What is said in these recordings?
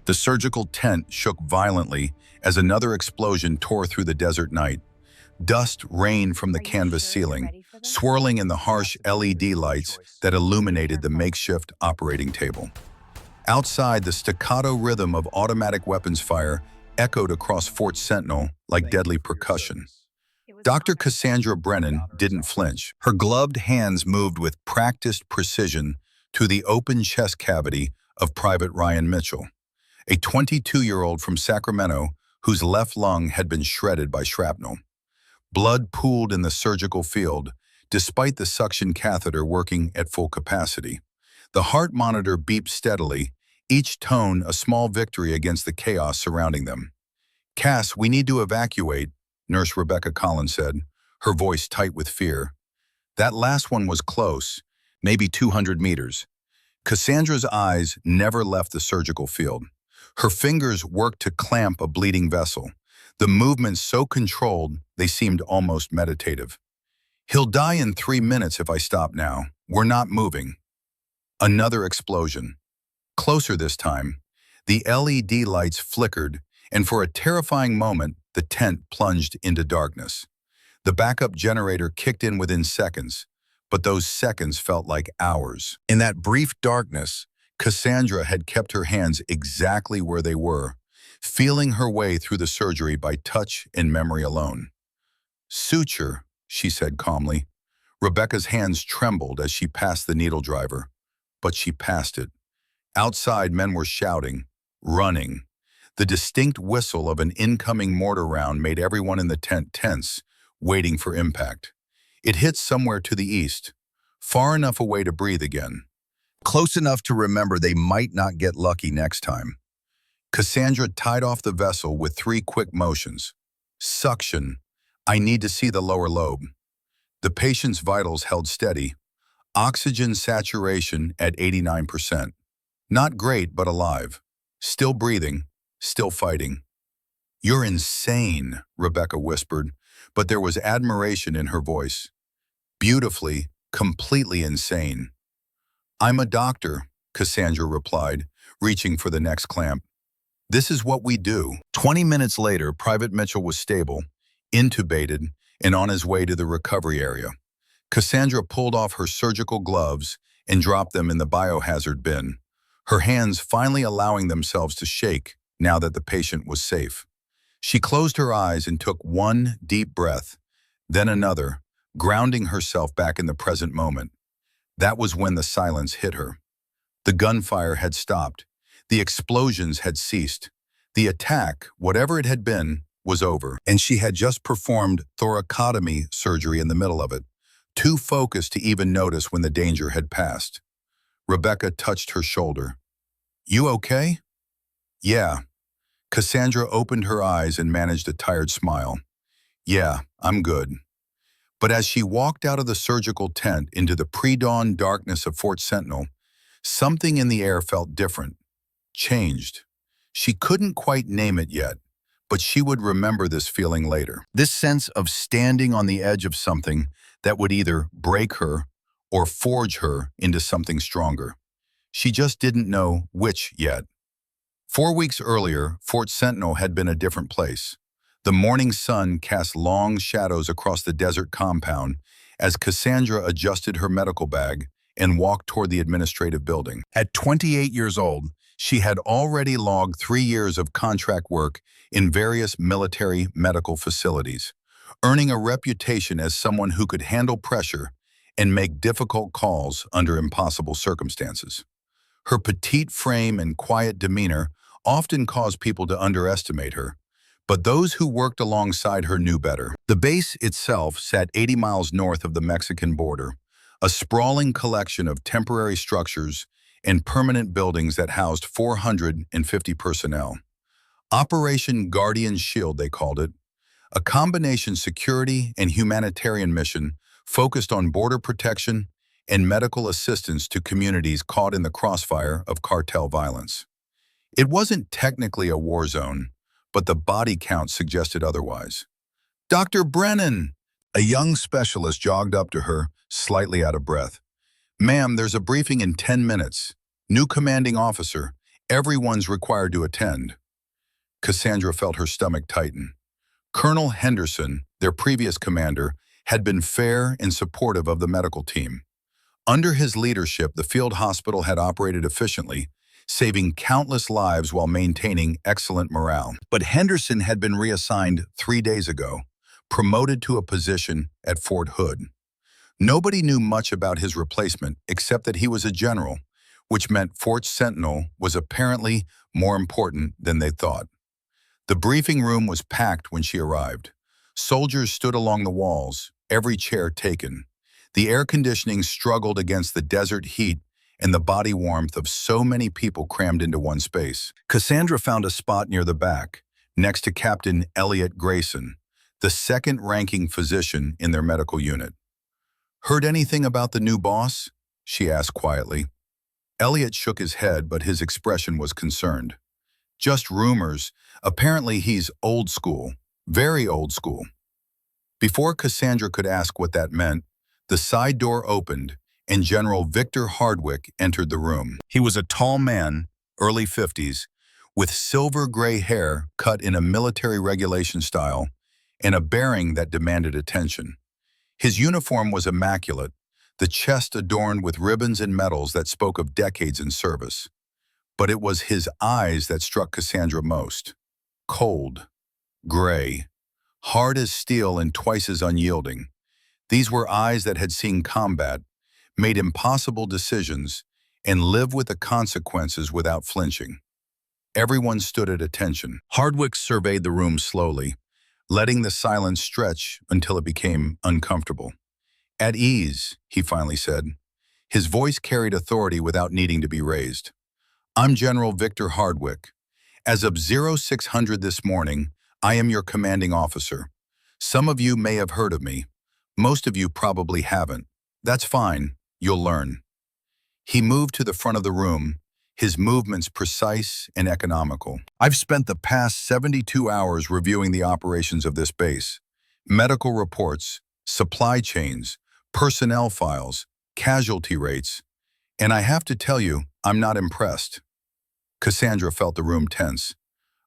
The surgical tent shook violently as another explosion tore through the desert night. Dust rained from the Are you canvas sure you're ceiling, ready for this? swirling in the harsh LED Possibility of lights choice. that Be illuminated the careful. makeshift operating table. Outside, the staccato rhythm of automatic weapons fire echoed across Fort Sentinel like Thank you deadly for your percussion. service. It was an Dr. honor. Cassandra The Brennan honor is didn't ours. flinch. Her gloved hands moved with practiced precision to the open chest cavity of Private Ryan Mitchell, a 22-year-old from Sacramento whose left lung had been shredded by shrapnel. Blood pooled in the surgical field, despite the suction catheter working at full capacity. The heart monitor beeped steadily, each tone a small victory against the chaos surrounding them. "Cass, we need to evacuate," Nurse Rebecca Collins said, her voice tight with fear. "That last one was close, maybe 200 meters." Cassandra's eyes never left the surgical field. Her fingers worked to clamp a bleeding vessel, the movements so controlled they seemed almost meditative. "He'll die in 3 minutes if I stop now. We're not moving." Another explosion. Closer this time. The LED lights flickered, and for a terrifying moment, the tent plunged into darkness. The backup generator kicked in within seconds, but those seconds felt like hours. In that brief darkness, Cassandra had kept her hands exactly where they were, feeling her way through the surgery by touch and memory alone. "Suture," she said calmly. Rebecca's hands trembled as she passed the needle driver, but she passed it. Outside, men were shouting, running. The distinct whistle of an incoming mortar round made everyone in the tent tense, waiting for impact. It hit somewhere to the east, far enough away to breathe again, close enough to remember they might not get lucky next time. Cassandra tied off the vessel with 3 quick motions. Suction. I need to see the lower lobe. The patient's vitals held steady. Oxygen saturation at 89%. Not great, but alive. Still breathing, still fighting. "You're insane," Rebecca whispered, but there was admiration in her voice. "Beautifully, completely insane." "I'm a doctor," Cassandra replied, reaching for the next clamp. "This is what we do." 20 minutes later, Private Mitchell was stable, intubated, and on his way to the recovery area. Cassandra pulled off her surgical gloves and dropped them in the biohazard bin, her hands finally allowing themselves to shake now that the patient was safe. She closed her eyes and took one deep breath, then another, grounding herself back in the present moment. That was when the silence hit her. The gunfire had stopped. The explosions had ceased. The attack, whatever it had been, was over, and she had just performed thoracotomy surgery in the middle of it, too focused to even notice when the danger had passed. Rebecca touched her shoulder. "You okay?" "Yeah." Cassandra opened her eyes and managed a tired smile. "Yeah, I'm good." But as she walked out of the surgical tent into the pre-dawn darkness of Fort Sentinel, something in the air felt different, changed. She couldn't quite name it yet, but she would remember this feeling later. This sense of standing on the edge of something that would either break her or forge her into something stronger. She just didn't know which yet. 4 weeks earlier, Fort Sentinel had been a different place. The morning sun cast long shadows across the desert compound as Cassandra adjusted her medical bag and walked toward the administrative building. At 28 years old, she had already logged 3 years of contract work in various military medical facilities, earning a reputation as someone who could handle pressure and make difficult calls under impossible circumstances. Her petite frame and quiet demeanor often caused people to underestimate her, but those who worked alongside her knew better. The base itself sat 80 miles north of the Mexican border, a sprawling collection of temporary structures and permanent buildings that housed 450 personnel. Operation Guardian Shield, they called it, a combination security and humanitarian mission focused on border protection and medical assistance to communities caught in the crossfire of cartel violence. It wasn't technically a war zone, but the body count suggested otherwise. "Dr. Brennan!" A young specialist jogged up to her, slightly out of breath. "Ma'am, there's a briefing in 10 minutes. New commanding officer, Everyone's required to attend. Cassandra felt her stomach tighten. Colonel Henderson, their previous commander, had been fair and supportive of the medical team. Under his leadership, the field hospital had operated efficiently, saving countless lives while maintaining excellent morale. But Henderson had been reassigned 3 days ago, promoted to a position at Fort Hood. Nobody knew much about his replacement except that he was a general, which meant Fort Sentinel was apparently more important than they thought. The briefing room was packed when she arrived. Soldiers stood along the walls, every chair taken. The air conditioning struggled against the desert heat and the body warmth of so many people crammed into one space. Cassandra found a spot near the back, next to Captain Elliot Grayson, the second-ranking physician in their medical unit. "Heard anything about the new boss?" she asked quietly. Elliot shook his head, but his expression was concerned. "Just rumors. Apparently he's old school, very old school." Before Cassandra could ask what that meant, the side door opened and General Victor Hardwick entered the room. He was a tall man, early 50s, with silver-gray hair cut in a military regulation style and a bearing that demanded attention. His uniform was immaculate, the chest adorned with ribbons and medals that spoke of decades in service. But it was his eyes that struck Cassandra most. Cold, gray, hard as steel and twice as unyielding. These were eyes that had seen combat, made impossible decisions, and lived with the consequences without flinching. Everyone stood at attention. Hardwick surveyed the room slowly, letting the silence stretch until it became uncomfortable. "At ease," he finally said. His voice carried authority without needing to be raised. "I'm General Victor Hardwick. As of 0600 this morning, I am your commanding officer. Some of you may have heard of me. Most of you probably haven't. That's fine. You'll learn." He moved to the front of the room, his movements precise and economical. "I've spent the past 72 hours reviewing the operations of this base. Medical reports, supply chains, personnel files, casualty rates, and I have to tell you, I'm not impressed." Cassandra felt the room tense.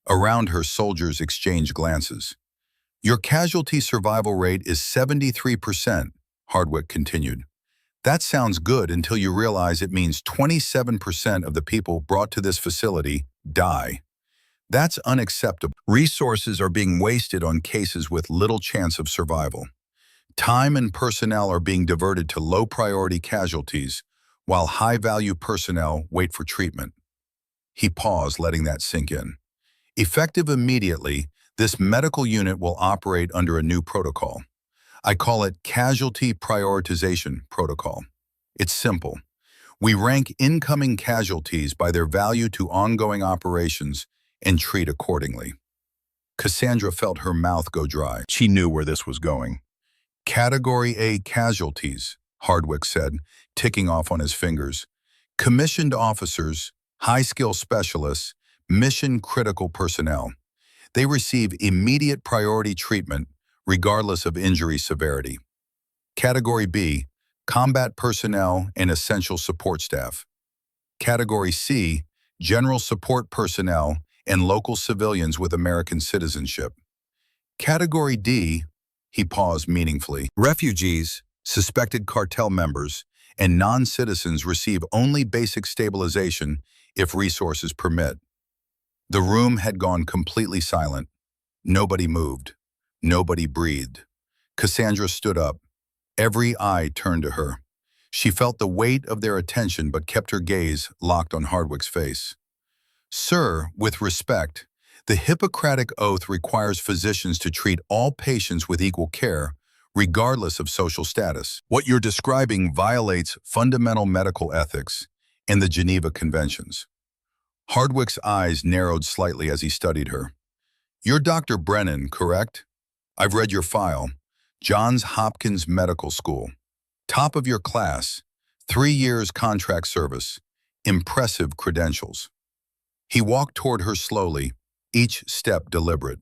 Around her, soldiers exchanged glances. "Your casualty survival rate is 73%, Hardwick continued. "That sounds good until you realize it means 27% of the people brought to this facility die. That's unacceptable. Resources are being wasted on cases with little chance of survival. Time and personnel are being diverted to low-priority casualties, while high-value personnel wait for treatment." He paused, letting that sink in. "Effective immediately, this medical unit will operate under a new protocol. I call it Casualty Prioritization Protocol. It's simple. We rank incoming casualties by their value to ongoing operations and treat accordingly." Cassandra felt her mouth go dry. She knew where this was going. "Category A casualties," Hardwick said, ticking off on his fingers. "Commissioned officers, high-skill specialists, mission-critical personnel. They receive immediate priority treatment regardless of injury severity. Category B, combat personnel and essential support staff. Category C, general support personnel and local civilians with American citizenship. Category D," he paused meaningfully, "refugees, suspected cartel members, and non-citizens receive only basic stabilization if resources permit." The room had gone completely silent. Nobody moved. Nobody breathed. Cassandra stood up. Every eye turned to her. She felt the weight of their attention but kept her gaze locked on Hardwick's face. "Sir, with respect, the Hippocratic Oath requires physicians to treat all patients with equal care, regardless of social status. What you're describing violates fundamental medical ethics and the Geneva Conventions." Hardwick's eyes narrowed slightly as he studied her. "You're Dr. Brennan, correct? I've read your file. Johns Hopkins Medical School. Top of your class, 3 years contract service, impressive credentials." He walked toward her slowly, each step deliberate.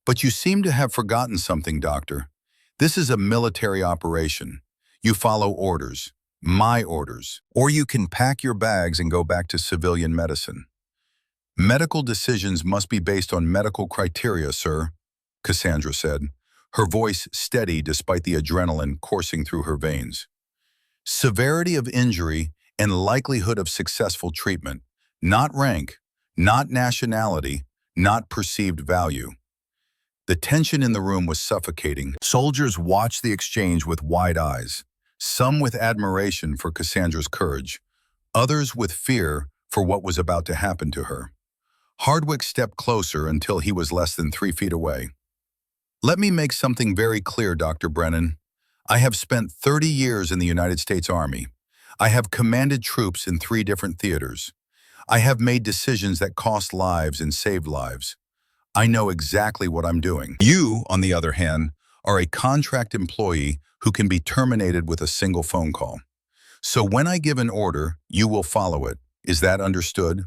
"But you seem to have forgotten something, Doctor. This is a military operation. You follow orders, my orders, or you can pack your bags and go back to civilian medicine." Medical decisions must be based on medical criteria, sir, Cassandra said, her voice steady despite the adrenaline coursing through her veins. Severity of injury and likelihood of successful treatment, not rank, not nationality, not perceived value. The tension in the room was suffocating. Soldiers watched the exchange with wide eyes, some with admiration for Cassandra's courage, others with fear for what was about to happen to her. Hardwick stepped closer until he was less than 3 feet away. Let me make something very clear, Dr. Brennan. I have spent 30 years in the United States Army. I have commanded troops in 3 different theaters. I have made decisions that cost lives and saved lives. I know exactly what I'm doing. You, on the other hand, are a contract employee who can be terminated with a single phone call. So when I give an order, you will follow it. Is that understood?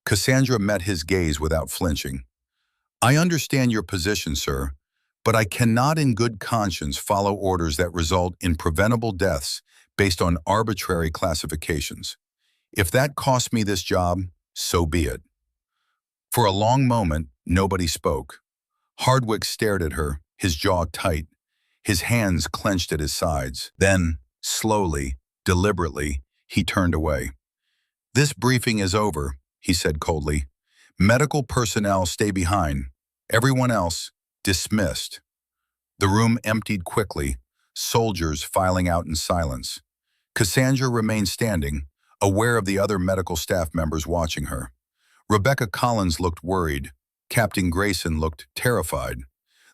Cassandra met his gaze without flinching. I understand your position, sir, but I cannot in good conscience follow orders that result in preventable deaths based on arbitrary classifications. If that costs me this job, so be it. For a long moment, nobody spoke. Hardwick stared at her, his jaw tight, his hands clenched at his sides. Then, slowly, deliberately, he turned away. This briefing is over, he said coldly. Medical personnel stay behind. Everyone else, dismissed. The room emptied quickly, soldiers filing out in silence. Cassandra remained standing, aware of the other medical staff members watching her. Rebecca Collins looked worried. Captain Grayson looked terrified.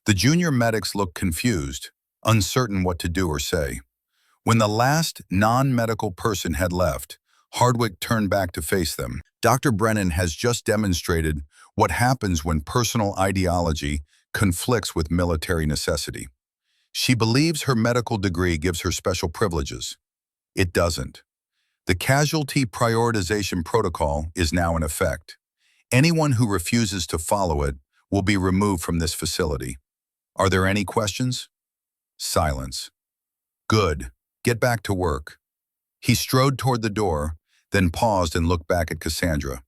The junior medics looked confused, uncertain what to do or say. When the last non-medical person had left, Hardwick turned back to face them. Dr. Brennan has just demonstrated what happens when personal ideology conflicts with military necessity. She believes her medical degree gives her special privileges. It doesn't. The casualty prioritization protocol is now in effect. Anyone who refuses to follow it will be removed from this facility. Are there any questions? Silence. Good. Get back to work. He strode toward the door, then paused and looked back at Cassandra.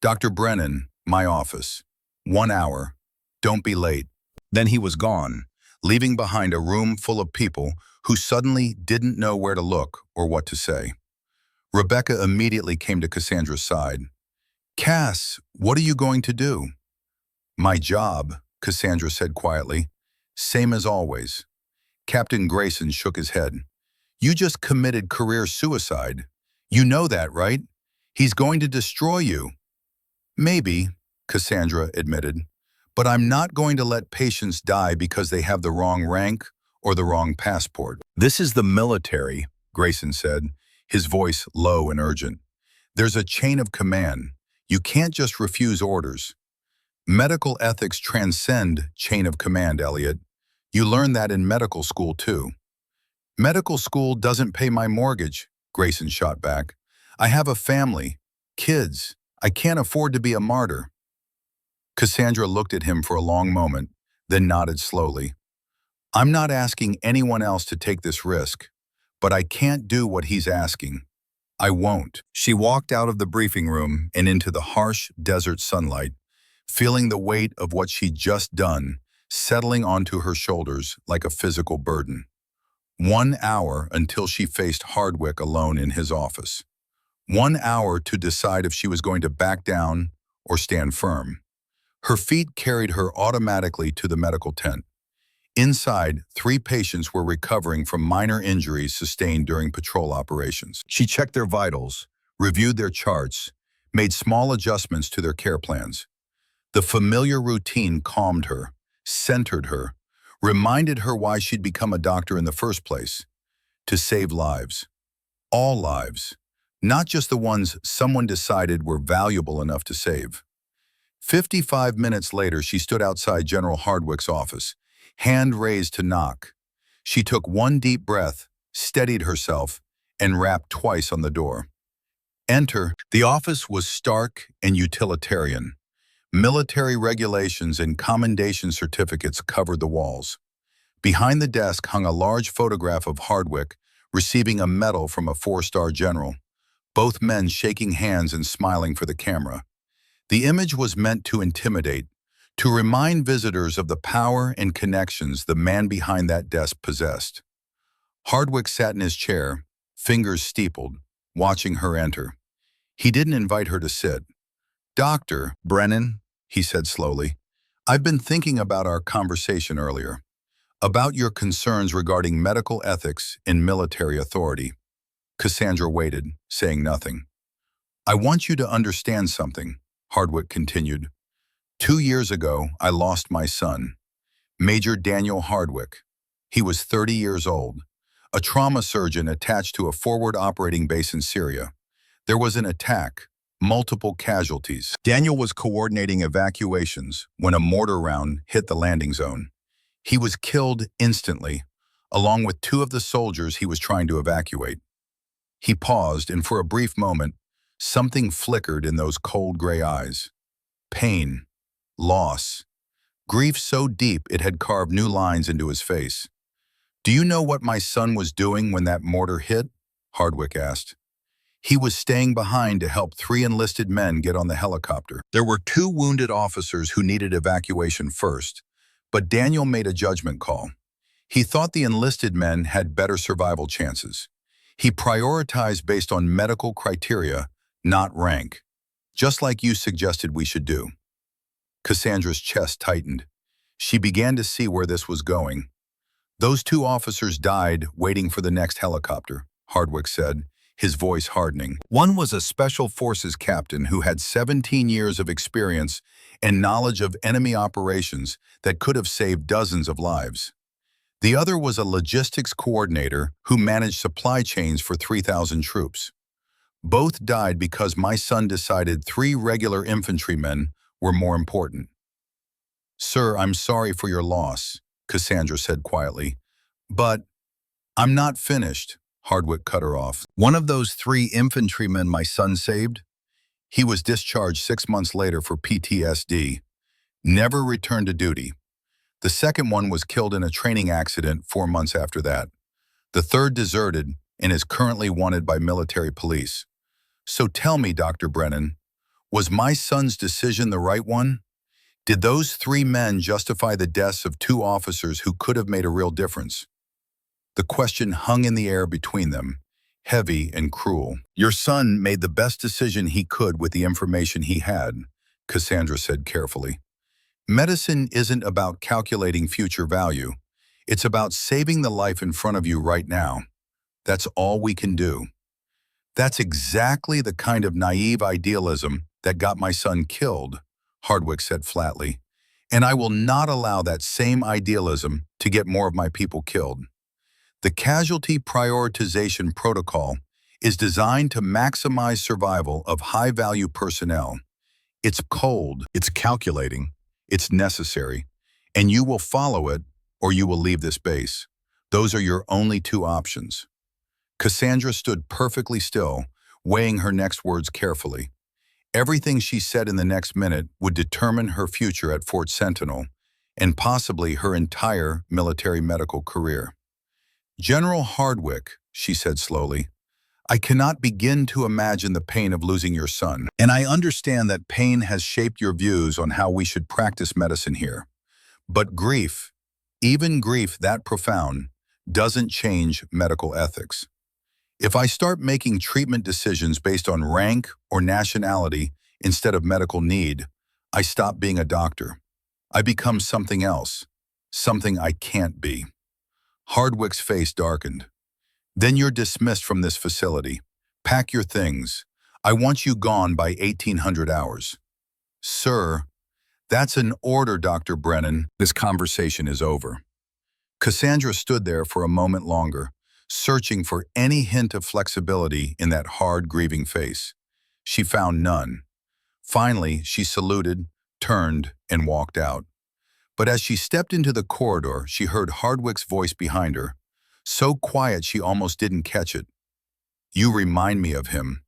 Dr. Brennan, my office. 1 hour. Don't be late. Then he was gone, leaving behind a room full of people who suddenly didn't know where to look or what to say. Rebecca immediately came to Cassandra's side. Cass, what are you going to do? My job, Cassandra said quietly. Same as always. Captain Grayson shook his head. You just committed career suicide. You know that, right? He's going to destroy you. Maybe, Cassandra admitted, but I'm not going to let patients die because they have the wrong rank or the wrong passport. This is the military, Grayson said, his voice low and urgent. There's a chain of command. You can't just refuse orders. Medical ethics transcend chain of command, Elliot. You learn that in medical school, too. Medical school doesn't pay my mortgage, Grayson shot back. I have a family, kids. I can't afford to be a martyr. Cassandra looked at him for a long moment, then nodded slowly. I'm not asking anyone else to take this risk, but I can't do what he's asking. I won't. She walked out of the briefing room and into the harsh desert sunlight, feeling the weight of what she'd just done settling onto her shoulders like a physical burden. 1 hour until she faced Hardwick alone in his office. 1 hour to decide if she was going to back down or stand firm. Her feet carried her automatically to the medical tent. Inside, 3 patients were recovering from minor injuries sustained during patrol operations. She checked their vitals, reviewed their charts, made small adjustments to their care plans. The familiar routine calmed her, centered her, reminded her why she'd become a doctor in the first place. To save lives. All lives. Not just the ones someone decided were valuable enough to save. 55 minutes later, she stood outside General Hardwick's office, hand raised to knock. She took 1 deep breath, steadied herself, and rapped twice on the door. Enter. The office was stark and utilitarian. Military regulations and commendation certificates covered the walls. Behind the desk hung a large photograph of Hardwick receiving a medal from a 4-star general, both men shaking hands and smiling for the camera. The image was meant to intimidate, to remind visitors of the power and connections the man behind that desk possessed. Hardwick sat in his chair, fingers steepled, watching her enter. He didn't invite her to sit. "Dr. Brennan," he said slowly, "I've been thinking about our conversation earlier, about your concerns regarding medical ethics in military authority." Cassandra waited, saying nothing. "I want you to understand something," Hardwick continued. "2 years ago, I lost my son, Major Daniel Hardwick. He was 30 years old, a trauma surgeon attached to a forward operating base in Syria. There was an attack, multiple casualties. Daniel was coordinating evacuations when a mortar round hit the landing zone. He was killed instantly, along with 2 of the soldiers he was trying to evacuate." He paused, and for a brief moment, something flickered in those cold gray eyes. Pain, loss, grief so deep it had carved new lines into his face. "Do you know what my son was doing when that mortar hit?" Hardwick asked. "He was staying behind to help 3 enlisted men get on the helicopter. There were 2 wounded officers who needed evacuation first, but Daniel made a judgment call. He thought the enlisted men had better survival chances. He prioritized based on medical criteria, not rank, just like you suggested we should do." Cassandra's chest tightened. She began to see where this was going. "Those 2 officers died waiting for the next helicopter," Hardwick said, his voice hardening. "One was a Special Forces captain who had 17 years of experience and knowledge of enemy operations that could have saved dozens of lives. The other was a logistics coordinator who managed supply chains for 3,000 troops. Both died because my son decided 3 regular infantrymen were more important." "Sir, I'm sorry for your loss," Cassandra said quietly. "But I'm not finished," Hardwick cut her off. "One of those 3 infantrymen my son saved? He was discharged 6 months later for PTSD. Never returned to duty. The second one was killed in a training accident 4 months after that. The third deserted and is currently wanted by military police. So tell me, Dr. Brennan, was my son's decision the right one? Did those 3 men justify the deaths of 2 officers who could have made a real difference?" The question hung in the air between them, heavy and cruel. "Your son made the best decision he could with the information he had," Cassandra said carefully. "Medicine isn't about calculating future value. It's about saving the life in front of you right now. That's all we can do." "That's exactly the kind of naive idealism that got my son killed," Hardwick said flatly. "And I will not allow that same idealism to get more of my people killed. The casualty prioritization protocol is designed to maximize survival of high-value personnel. It's cold, it's calculating, it's necessary, and you will follow it or you will leave this base. Those are your only 2 options." Cassandra stood perfectly still, weighing her next words carefully. Everything she said in the next minute would determine her future at Fort Sentinel and possibly her entire military medical career. "General Hardwick," she said slowly, "I cannot begin to imagine the pain of losing your son, and I understand that pain has shaped your views on how we should practice medicine here. But grief, even grief that profound, doesn't change medical ethics. If I start making treatment decisions based on rank or nationality instead of medical need, I stop being a doctor. I become something else, something I can't be." Hardwick's face darkened. "Then you're dismissed from this facility. Pack your things. I want you gone by 1800 hours. "Sir, that's an order, Dr. Brennan. This conversation is over." Cassandra stood there for a moment longer, searching for any hint of flexibility in that hard, grieving face. She found none. Finally, she saluted, turned, and walked out. But as she stepped into the corridor, she heard Hardwick's voice behind her, so quiet she almost didn't catch it. "You remind me of him.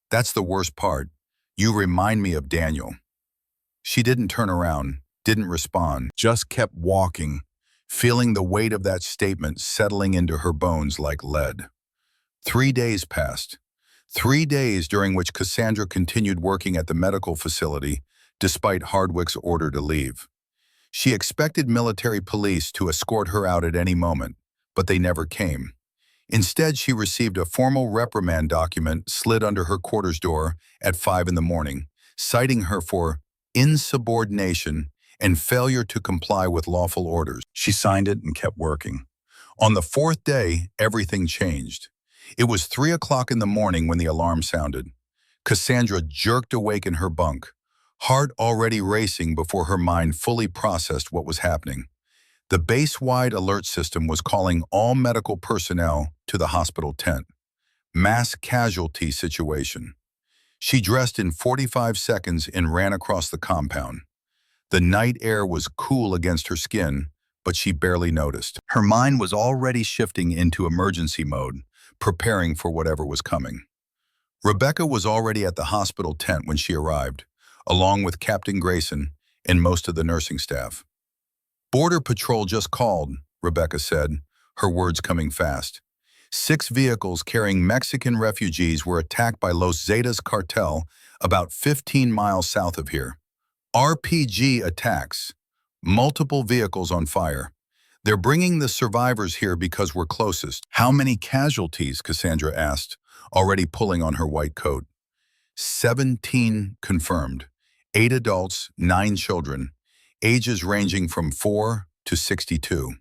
That's the worst part. You remind me of Daniel." She didn't turn around, didn't respond, just kept walking, feeling the weight of that statement settling into her bones like lead. 3 days passed. 3 days during which Cassandra continued working at the medical facility despite Hardwick's order to leave. She expected military police to escort her out at any moment, but they never came. Instead, she received a formal reprimand document slid under her quarters door at 5 in the morning, citing her for insubordination and failure to comply with lawful orders. She signed it and kept working. On the fourth day, everything changed. It was 3 o'clock in the morning when the alarm sounded. Cassandra jerked awake in her bunk, heart already racing before her mind fully processed what was happening. The base-wide alert system was calling all medical personnel to the hospital tent. Mass casualty situation. She dressed in 45 seconds and ran across the compound. The night air was cool against her skin, but she barely noticed. Her mind was already shifting into emergency mode, preparing for whatever was coming. Rebecca was already at the hospital tent when she arrived, along with Captain Grayson and most of the nursing staff. "Border Patrol just called," Rebecca said, her words coming fast. 6 vehicles carrying Mexican refugees were attacked by Los Zetas cartel about 15 miles south of here. RPG attacks. Multiple vehicles on fire. They're bringing the survivors here because we're closest. "How many casualties?" Cassandra asked, already pulling on her white coat. 17 confirmed. 8 adults, 9 children, ages ranging from 4 to 62.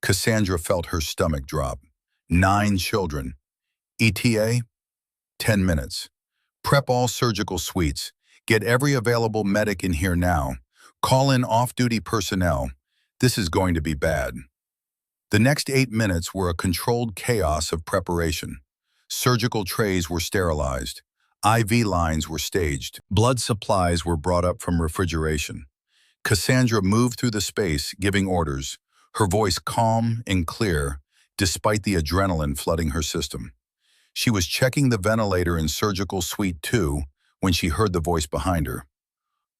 Cassandra felt her stomach drop. 9 children. ETA? 10 minutes. Prep all surgical suites. Get every available medic in here now. Call in off-duty personnel. This is going to be bad. The next 8 minutes were a controlled chaos of preparation. Surgical trays were sterilized. IV lines were staged. Blood supplies were brought up from refrigeration. Cassandra moved through the space, giving orders, her voice calm and clear, despite the adrenaline flooding her system. She was checking the ventilator in Surgical Suite 2 when she heard the voice behind her.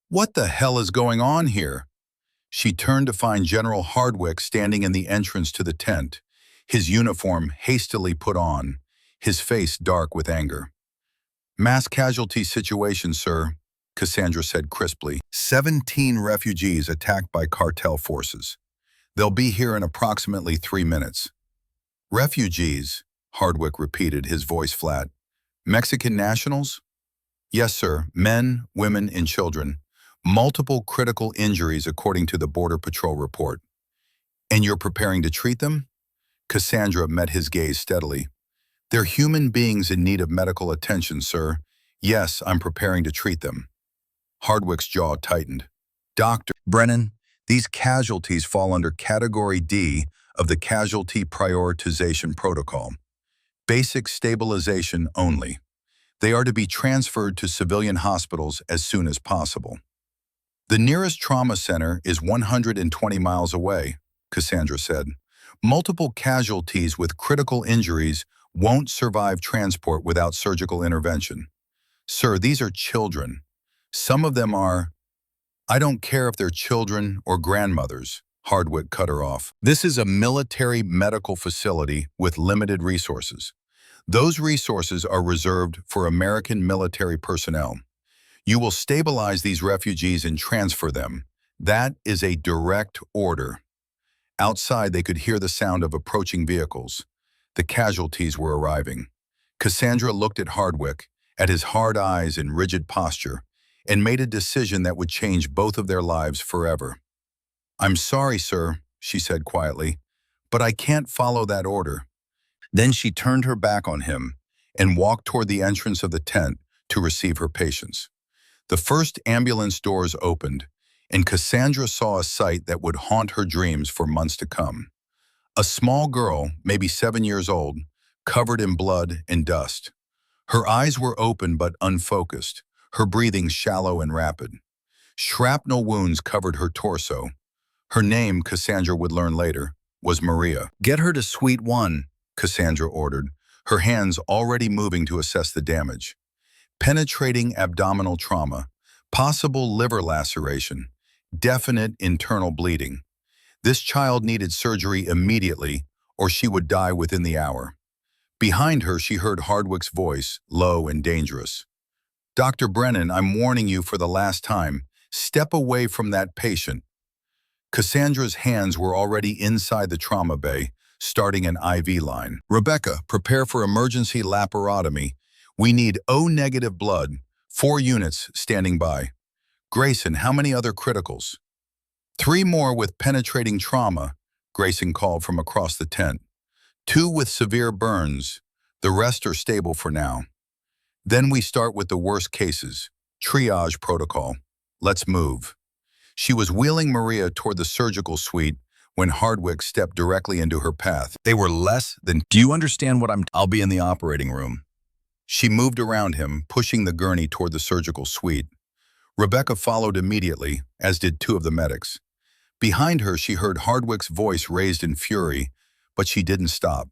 "What the hell is going on here?" She turned to find General Hardwick standing in the entrance to the tent, his uniform hastily put on, his face dark with anger. "Mass casualty situation, sir," Cassandra said crisply. 17 refugees attacked by cartel forces. They'll be here in approximately 3 minutes. "Refugees," Hardwick repeated, his voice flat. "Mexican nationals?" "Yes, sir. Men, women, and children. Multiple critical injuries according to the Border Patrol report." "And you're preparing to treat them?" Cassandra met his gaze steadily. "They're human beings in need of medical attention, sir. Yes, I'm preparing to treat them." Hardwick's jaw tightened. "Dr. Brennan, these casualties fall under Category D of the Casualty Prioritization Protocol. Basic stabilization only. They are to be transferred to civilian hospitals as soon as possible." "The nearest trauma center is 120 miles away," Cassandra said. "Multiple casualties with critical injuries won't survive transport without surgical intervention." "Sir, these are children. Some of them are—" "I don't care if they're children or grandmothers," Hardwick cut her off. "This is a military medical facility with limited resources. Those resources are reserved for American military personnel. You will stabilize these refugees and transfer them. That is a direct order." Outside, they could hear the sound of approaching vehicles. The casualties were arriving. Cassandra looked at Hardwick, at his hard eyes and rigid posture, and made a decision that would change both of their lives forever. "I'm sorry, sir," she said quietly, "but I can't follow that order." Then she turned her back on him and walked toward the entrance of the tent to receive her patients. The first ambulance doors opened, and Cassandra saw a sight that would haunt her dreams for months to come. A small girl, maybe 7 years old, covered in blood and dust. Her eyes were open but unfocused, her breathing shallow and rapid. Shrapnel wounds covered her torso. Her name, Cassandra would learn later, was Maria. "Get her to Suite 1, Cassandra ordered, her hands already moving to assess the damage. Penetrating abdominal trauma, possible liver laceration, definite internal bleeding. This child needed surgery immediately, or she would die within the hour. Behind her, she heard Hardwick's voice, low and dangerous. "Dr. Brennan, I'm warning you for the last time. Step away from that patient." Cassandra's hands were already inside the trauma bay, starting an IV line. "Rebecca, prepare for emergency laparotomy. We need O-negative blood. 4 units standing by. Grayson, how many other criticals?" "3 more with penetrating trauma," Grayson called from across the tent. "2 with severe burns. The rest are stable for now. Then we start with the worst cases. Triage protocol. Let's move." She was wheeling Maria toward the surgical suite when Hardwick stepped directly into her path. They were less than, "Do you understand what I'll be in the operating room." She moved around him, pushing the gurney toward the surgical suite. Rebecca followed immediately, as did 2 of the medics. Behind her, she heard Hardwick's voice raised in fury, but she didn't stop,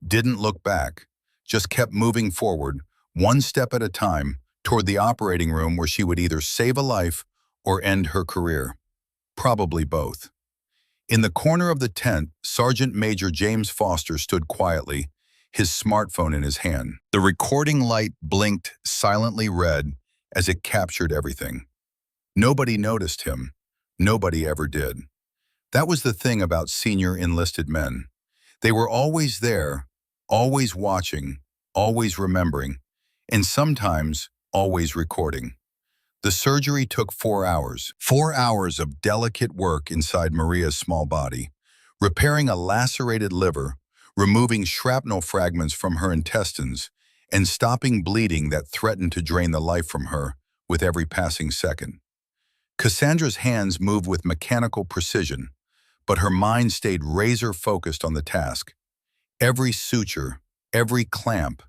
didn't look back, just kept moving forward, one step at a time, toward the operating room where she would either save a life or end her career. Probably both. In the corner of the tent, Sergeant Major James Foster stood quietly, his smartphone in his hand. The recording light blinked silently red as it captured everything. Nobody noticed him. Nobody ever did. That was the thing about senior enlisted men. They were always there, always watching, always remembering, and sometimes always recording. The surgery took 4 hours. 4 hours of delicate work inside Maria's small body, repairing a lacerated liver, removing shrapnel fragments from her intestines, and stopping bleeding that threatened to drain the life from her with every passing second. Cassandra's hands moved with mechanical precision, but her mind stayed razor-focused on the task. Every suture, every clamp,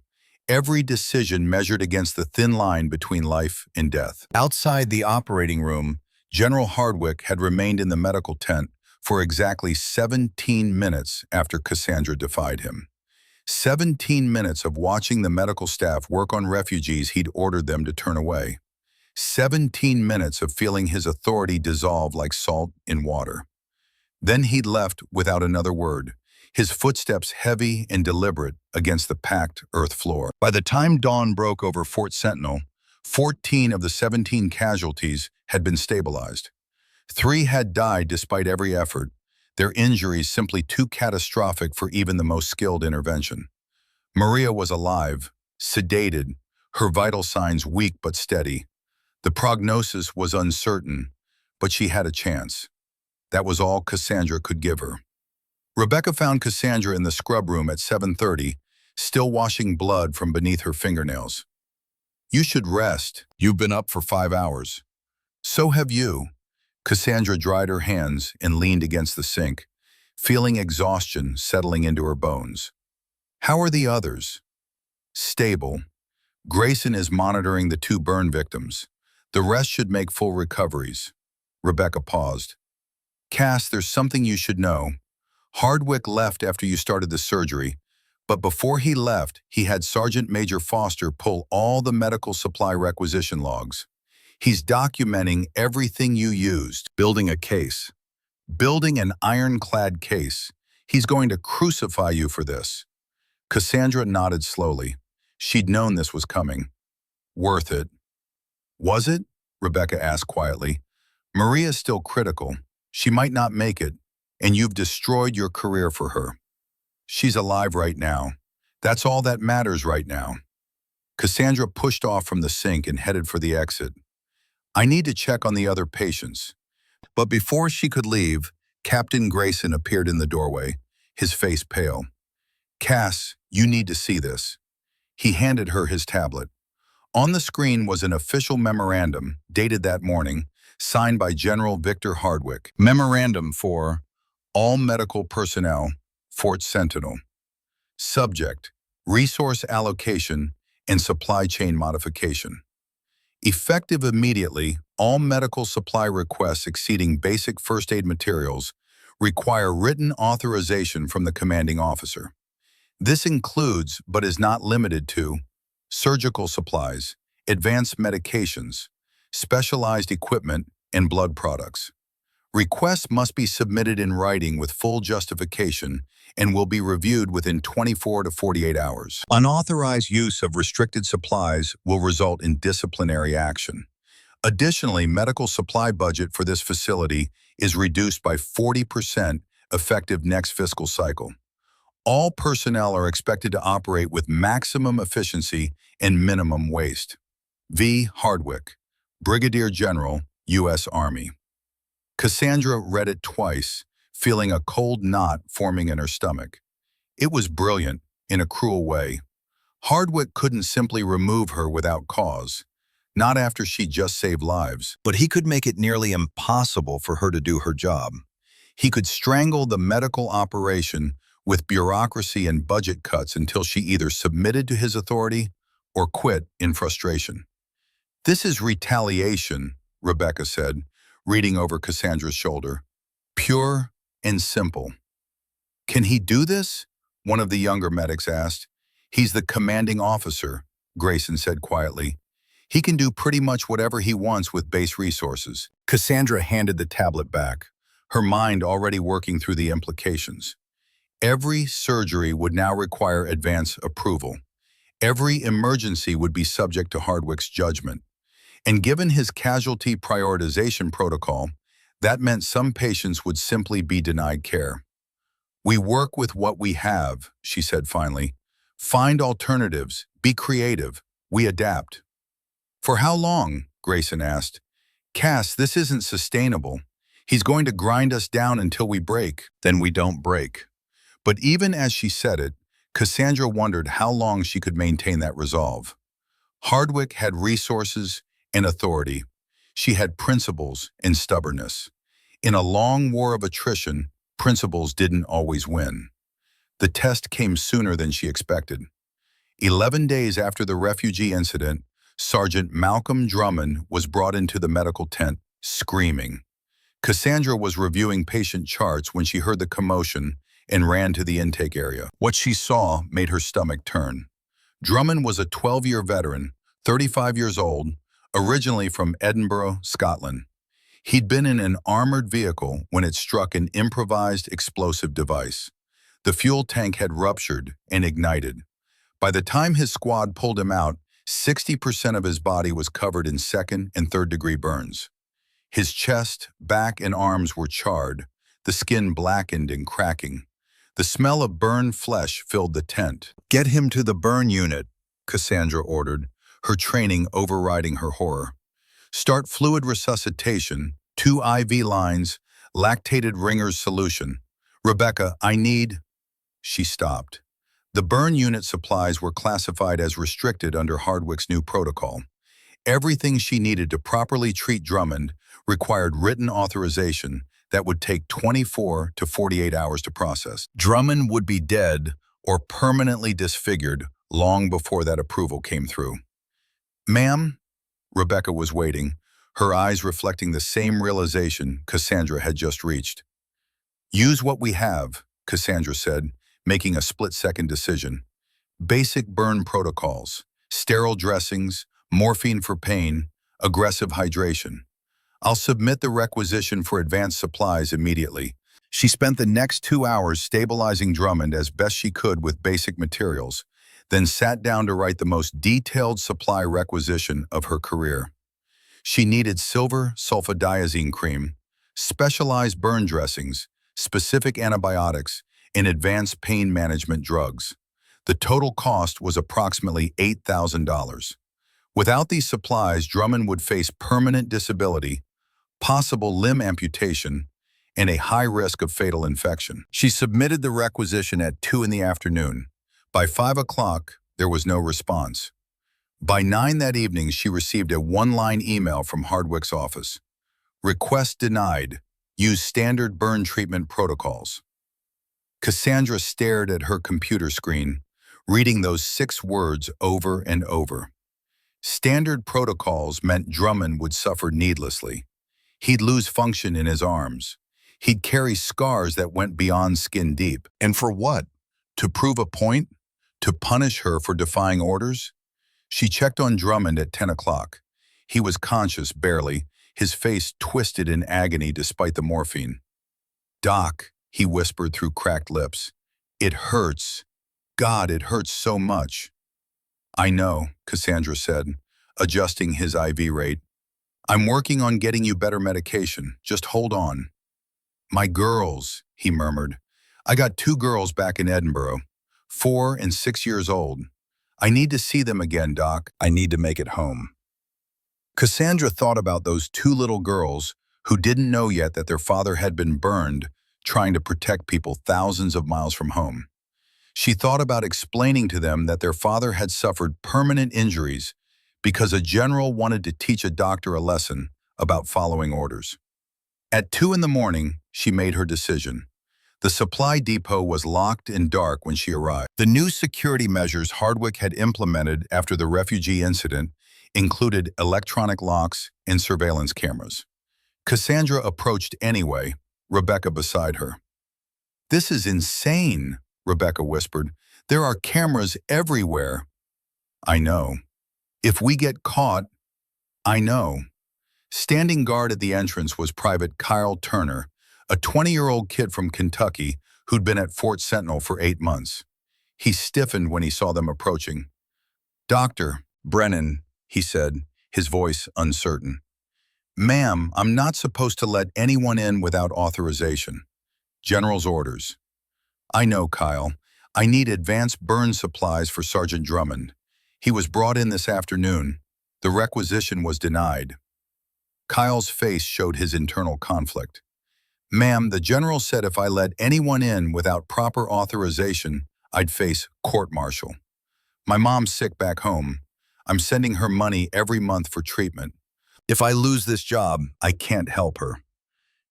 every decision measured against the thin line between life and death. Outside the operating room, General Hardwick had remained in the medical tent for exactly 17 minutes after Cassandra defied him. 17 minutes of watching the medical staff work on refugees he'd ordered them to turn away. 17 minutes of feeling his authority dissolve like salt in water. Then he'd left without another word, his footsteps heavy and deliberate against the packed earth floor. By the time dawn broke over Fort Sentinel, 14 of the 17 casualties had been stabilized. 3 had died despite every effort, their injuries simply too catastrophic for even the most skilled intervention. Maria was alive, sedated, her vital signs weak but steady. The prognosis was uncertain, but she had a chance. That was all Cassandra could give her. Rebecca found Cassandra in the scrub room at 7:30, still washing blood from beneath her fingernails. "You should rest. You've been up for 5 hours." "So have you." Cassandra dried her hands and leaned against the sink, feeling exhaustion settling into her bones. "How are the others?" "Stable. Grayson is monitoring the 2 burn victims. The rest should make full recoveries." Rebecca paused. "Cass, there's something you should know. Hardwick left after you started the surgery, but before he left, he had Sergeant Major Foster pull all the medical supply requisition logs. He's documenting everything you used, building a case. Building an ironclad case. He's going to crucify you for this." Cassandra nodded slowly. She'd known this was coming. "Worth it." "Was it?" Rebecca asked quietly. "Maria's still critical. She might not make it, and you've destroyed your career for her. She's alive right now. That's all that matters right now." Cassandra pushed off from the sink and headed for the exit. "I need to check on the other patients." But before she could leave, Captain Grayson appeared in the doorway, his face pale. "Cass, you need to see this." He handed her his tablet. On the screen was an official memorandum, dated that morning, signed by General Victor Hardwick. Memorandum for all medical personnel, Fort Sentinel. Subject: resource allocation and supply chain modification. Effective immediately, all medical supply requests exceeding basic first aid materials require written authorization from the commanding officer. This includes, but is not limited to, surgical supplies, advanced medications, specialized equipment, and blood products. Requests must be submitted in writing with full justification and will be reviewed within 24 to 48 hours. Unauthorized use of restricted supplies will result in disciplinary action. Additionally, medical supply budget for this facility is reduced by 40% effective next fiscal cycle. All personnel are expected to operate with maximum efficiency and minimum waste. V. Hardwick, Brigadier General, U.S. Army. Cassandra read it twice, feeling a cold knot forming in her stomach. It was brilliant, in a cruel way. Hardwick couldn't simply remove her without cause, not after she just saved lives, but he could make it nearly impossible for her to do her job. He could strangle the medical operation with bureaucracy and budget cuts until she either submitted to his authority or quit in frustration. "This is retaliation," Rebecca said, reading over Cassandra's shoulder. "Pure and simple." "Can he do this?" one of the younger medics asked. "He's the commanding officer," Grayson said quietly. "He can do pretty much whatever he wants with base resources." Cassandra handed the tablet back, her mind already working through the implications. Every surgery would now require advance approval. Every emergency would be subject to Hardwick's judgment. And given his casualty prioritization protocol, that meant some patients would simply be denied care. "We work with what we have," she said finally. "Find alternatives, be creative, we adapt." "For how long?" Grayson asked. "Cass, this isn't sustainable. He's going to grind us down until we break." "Then we don't break." But even as she said it, Cassandra wondered how long she could maintain that resolve. Hardwick had resources and authority. She had principles and stubbornness. In a long war of attrition, principles didn't always win. The test came sooner than she expected. 11 days after the refugee incident, Sergeant Malcolm Drummond was brought into the medical tent, screaming. Cassandra was reviewing patient charts when she heard the commotion and ran to the intake area. What she saw made her stomach turn. Drummond was a 12-year veteran, 35 years old, originally from Edinburgh, Scotland. He'd been in an armored vehicle when it struck an improvised explosive device. The fuel tank had ruptured and ignited. By the time his squad pulled him out, 60% of his body was covered in second and third-degree burns. His chest, back, and arms were charred, the skin blackened and cracking. The smell of burned flesh filled the tent. "Get him to the burn unit," Cassandra ordered, her training overriding her horror. "Start fluid resuscitation, 2 IV lines, lactated Ringer's solution. Rebecca, I need—" She stopped. The burn unit supplies were classified as restricted under Hardwick's new protocol. Everything she needed to properly treat Drummond required written authorization that would take 24 to 48 hours to process. Drummond would be dead or permanently disfigured long before that approval came through. "Ma'am?" Rebecca was waiting, her eyes reflecting the same realization Cassandra had just reached. "Use what we have," Cassandra said, making a split-second decision. "Basic burn protocols, sterile dressings, morphine for pain, aggressive hydration. I'll submit the requisition for advanced supplies immediately." She spent the next 2 hours stabilizing Drummond as best she could with basic materials, then sat down to write the most detailed supply requisition of her career. She needed silver sulfadiazine cream, specialized burn dressings, specific antibiotics, and advanced pain management drugs. The total cost was approximately $8,000. Without these supplies, Drummond would face permanent disability, possible limb amputation, and a high risk of fatal infection. She submitted the requisition at 2 in the afternoon. By 5 o'clock, there was no response. By 9 that evening, she received a one-line email from Hardwick's office. "Request denied. Use standard burn treatment protocols." Cassandra stared at her computer screen, reading those 6 words over and over. Standard protocols meant Drummond would suffer needlessly. He'd lose function in his arms. He'd carry scars that went beyond skin deep. And for what? To prove a point? To punish her for defying orders? She checked on Drummond at 10 o'clock. He was conscious, barely, his face twisted in agony despite the morphine. "Doc," he whispered through cracked lips. "It hurts. God, it hurts so much." "I know," Cassandra said, adjusting his IV rate. "I'm working on getting you better medication. Just hold on." "My girls," he murmured. "I got 2 girls back in Edinburgh, 4 and 6 years old. I need to see them again, Doc. I need to make it home." Cassandra thought about those 2 little girls who didn't know yet that their father had been burned trying to protect people thousands of miles from home. She thought about explaining to them that their father had suffered permanent injuries because a general wanted to teach a doctor a lesson about following orders. At 2 in the morning, she made her decision. The supply depot was locked and dark when she arrived. The new security measures Hardwick had implemented after the refugee incident included electronic locks and surveillance cameras. Cassandra approached anyway, Rebecca beside her. "This is insane," Rebecca whispered. "There are cameras everywhere." "I know. If we get caught, I know." Standing guard at the entrance was Private Kyle Turner, a 20-year-old kid from Kentucky who'd been at Fort Sentinel for 8 months. He stiffened when he saw them approaching. "Dr. Brennan," he said, his voice uncertain. "Ma'am, I'm not supposed to let anyone in without authorization. General's orders." "I know, Kyle. I need advanced burn supplies for Sergeant Drummond. He was brought in this afternoon. The requisition was denied." Kyle's face showed his internal conflict. "Ma'am, the general said if I let anyone in without proper authorization, I'd face court-martial. My mom's sick back home. I'm sending her money every month for treatment. If I lose this job, I can't help her."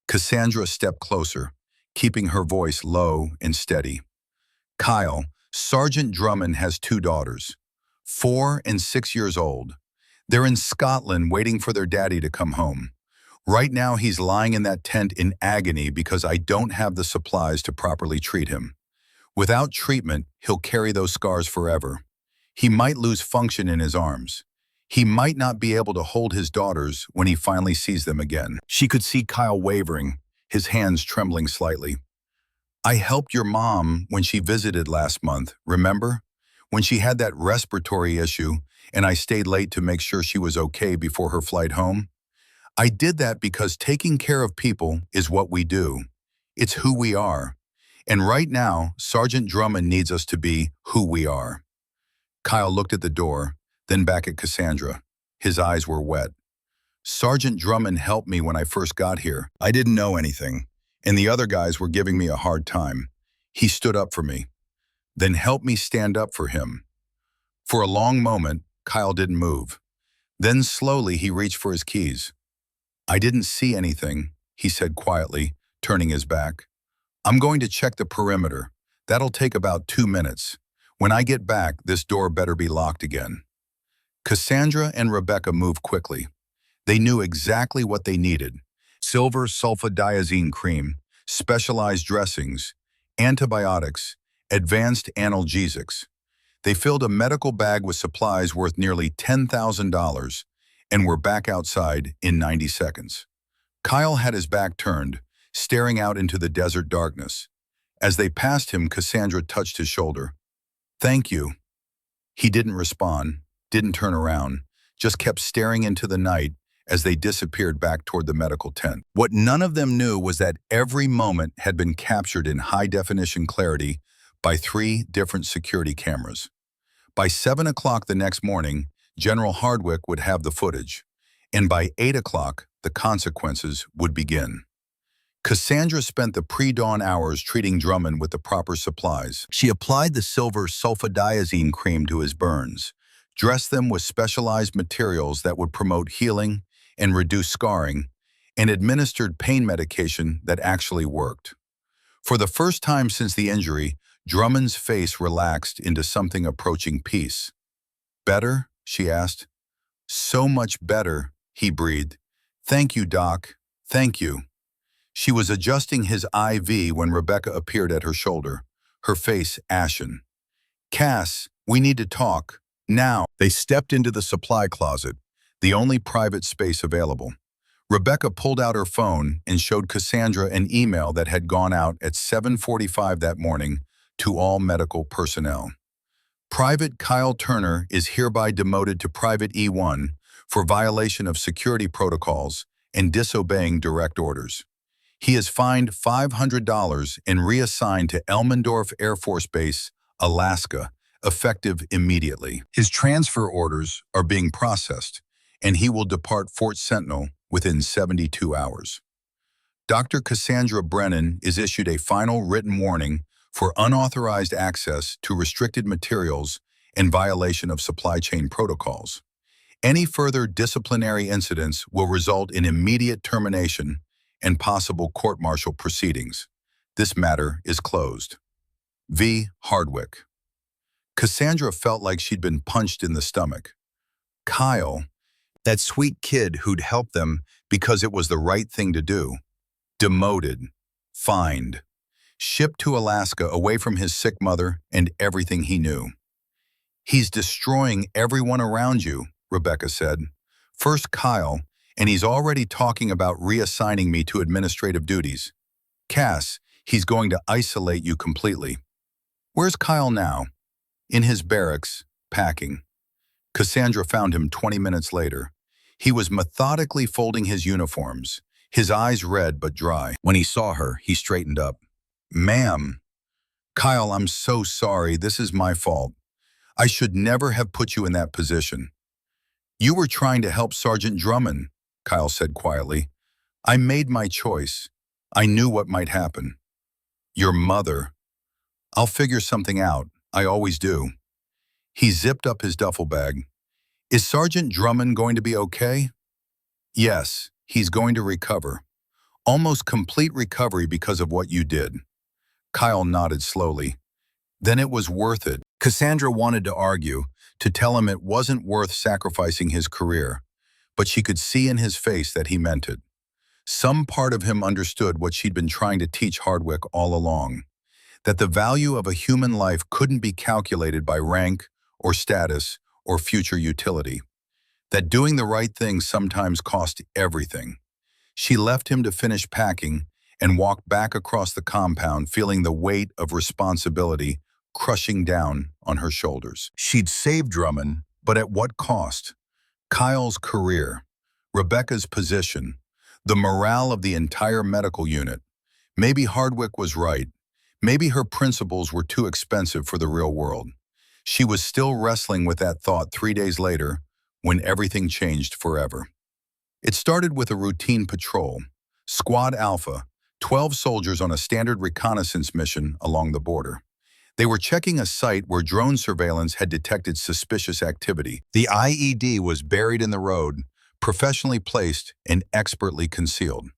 Cassandra stepped closer, keeping her voice low and steady. "Kyle, Sergeant Drummond has 2 daughters, 4 and 6 years old. They're in Scotland waiting for their daddy to come home. Right now he's lying in that tent in agony because I don't have the supplies to properly treat him. Without treatment, he'll carry those scars forever. He might lose function in his arms. He might not be able to hold his daughters when he finally sees them again." She could see Kyle wavering, his hands trembling slightly. "I helped your mom when she visited last month, remember? When she had that respiratory issue and I stayed late to make sure she was okay before her flight home? I did that because taking care of people is what we do. It's who we are. And right now, Sergeant Drummond needs us to be who we are." Kyle looked at the door, then back at Cassandra. His eyes were wet. "Sergeant Drummond helped me when I first got here. I didn't know anything, and the other guys were giving me a hard time. He stood up for me. Then help me stand up for him." For a long moment, Kyle didn't move. Then slowly he reached for his keys. "I didn't see anything," he said quietly, turning his back. "I'm going to check the perimeter. That'll take about 2 minutes. When I get back, this door better be locked again." Cassandra and Rebecca moved quickly. They knew exactly what they needed: silver sulfadiazine cream, specialized dressings, antibiotics, advanced analgesics. They filled a medical bag with supplies worth nearly $10,000 and were back outside in 90 seconds. Kyle had his back turned, staring out into the desert darkness. As they passed him, Cassandra touched his shoulder. "Thank you." He didn't respond, didn't turn around, just kept staring into the night as they disappeared back toward the medical tent. What none of them knew was that every moment had been captured in high-definition clarity by 3 different security cameras. By 7 o'clock the next morning, General Hardwick would have the footage, and by 8 o'clock, the consequences would begin. Cassandra spent the pre-dawn hours treating Drummond with the proper supplies. She applied the silver sulfadiazine cream to his burns, dressed them with specialized materials that would promote healing and reduce scarring, and administered pain medication that actually worked. For the first time since the injury, Drummond's face relaxed into something approaching peace. "Better?" she asked. "So much better," he breathed. "Thank you, Doc. Thank you." She was adjusting his IV when Rebecca appeared at her shoulder, her face ashen. "Cass, we need to talk. Now." They stepped into the supply closet, the only private space available. Rebecca pulled out her phone and showed Cassandra an email that had gone out at 7:45 that morning to all medical personnel. Private Kyle Turner is hereby demoted to Private E1 for violation of security protocols and disobeying direct orders. He is fined $500 and reassigned to Elmendorf Air Force Base, Alaska, effective immediately. His transfer orders are being processed, and he will depart Fort Sentinel within 72 hours. Dr. Cassandra Brennan is issued a final written warning for unauthorized access to restricted materials in violation of supply chain protocols. Any further disciplinary incidents will result in immediate termination and possible court-martial proceedings. This matter is closed. V. Hardwick. Cassandra felt like she'd been punched in the stomach. Kyle, that sweet kid who'd helped them because it was the right thing to do, demoted, fined, shipped to Alaska away from his sick mother and everything he knew. He's destroying everyone around you, Rebecca said. First Kyle, and he's already talking about reassigning me to administrative duties. Cass, he's going to isolate you completely. Where's Kyle now? In his barracks, packing. Cassandra found him 20 minutes later. He was methodically folding his uniforms, his eyes red but dry. When he saw her, he straightened up. Ma'am. Kyle, I'm so sorry. This is my fault. I should never have put you in that position. You were trying to help Sergeant Drummond, Kyle said quietly. I made my choice. I knew what might happen. Your mother. I'll figure something out. I always do. He zipped up his duffel bag. Is Sergeant Drummond going to be okay? Yes, he's going to recover. Almost complete recovery because of what you did. Kyle nodded slowly. Then it was worth it. Cassandra wanted to argue, to tell him it wasn't worth sacrificing his career, but she could see in his face that he meant it. Some part of him understood what she'd been trying to teach Hardwick all along, that the value of a human life couldn't be calculated by rank or status or future utility, that doing the right thing sometimes cost everything. She left him to finish packing and walked back across the compound, feeling the weight of responsibility crushing down on her shoulders. She'd saved Drummond, but at what cost? Kyle's career, Rebecca's position, the morale of the entire medical unit. Maybe Hardwick was right. Maybe her principles were too expensive for the real world. She was still wrestling with that thought 3 days later, when everything changed forever. It started with a routine patrol. Squad Alpha, 12 soldiers on a standard reconnaissance mission along the border. They were checking a site where drone surveillance had detected suspicious activity. The IED was buried in the road, professionally placed and expertly concealed.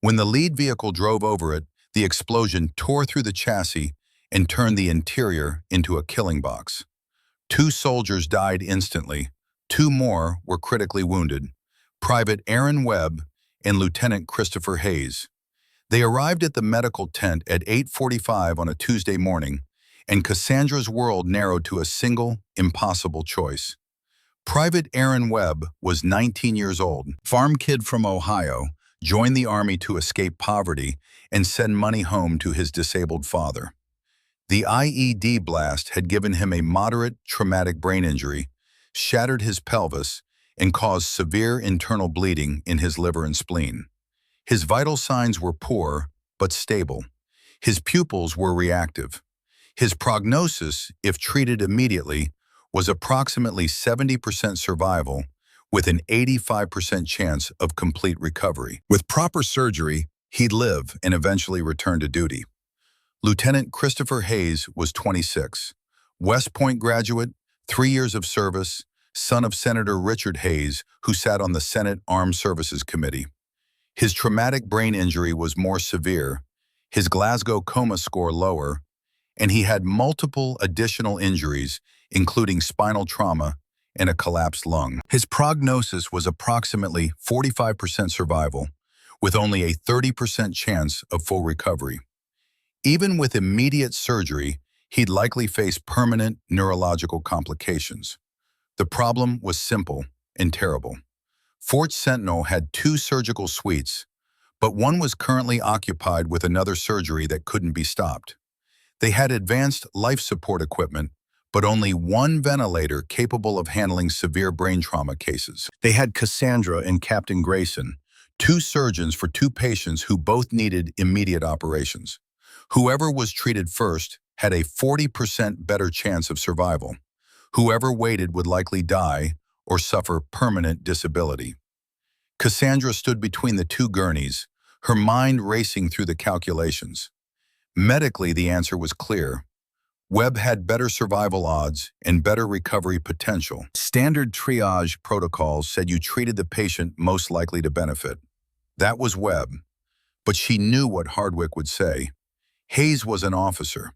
When the lead vehicle drove over it, the explosion tore through the chassis and turned the interior into a killing box. 2 soldiers died instantly. 2 more were critically wounded, Private Aaron Webb and Lieutenant Christopher Hayes. They arrived at the medical tent at 8:45 on a Tuesday morning, and Cassandra's world narrowed to a single, impossible choice. Private Aaron Webb was 19 years old, farm kid from Ohio, joined the Army to escape poverty and send money home to his disabled father. The IED blast had given him a moderate traumatic brain injury, shattered his pelvis, and caused severe internal bleeding in his liver and spleen. His vital signs were poor, but stable. His pupils were reactive. His prognosis, if treated immediately, was approximately 70% survival with an 85% chance of complete recovery. With proper surgery, he'd live and eventually return to duty. Lieutenant Christopher Hayes was 26, West Point graduate, 3 years of service, son of Senator Richard Hayes, who sat on the Senate Armed Services Committee. His traumatic brain injury was more severe, his Glasgow coma score lower, and he had multiple additional injuries, including spinal trauma and a collapsed lung. His prognosis was approximately 45% survival, with only a 30% chance of full recovery. Even with immediate surgery, he'd likely face permanent neurological complications. The problem was simple and terrible. Fort Sentinel had 2 surgical suites, but one was currently occupied with another surgery that couldn't be stopped. They had advanced life support equipment, but only one ventilator capable of handling severe brain trauma cases. They had Cassandra and Captain Grayson, 2 surgeons for 2 patients who both needed immediate operations. Whoever was treated first had a 40% better chance of survival. Whoever waited would likely die or suffer permanent disability. Cassandra stood between the 2 gurneys, her mind racing through the calculations. Medically, the answer was clear. Webb had better survival odds and better recovery potential. Standard triage protocols said you treated the patient most likely to benefit. That was Webb, but she knew what Hardwick would say. Hayes was an officer.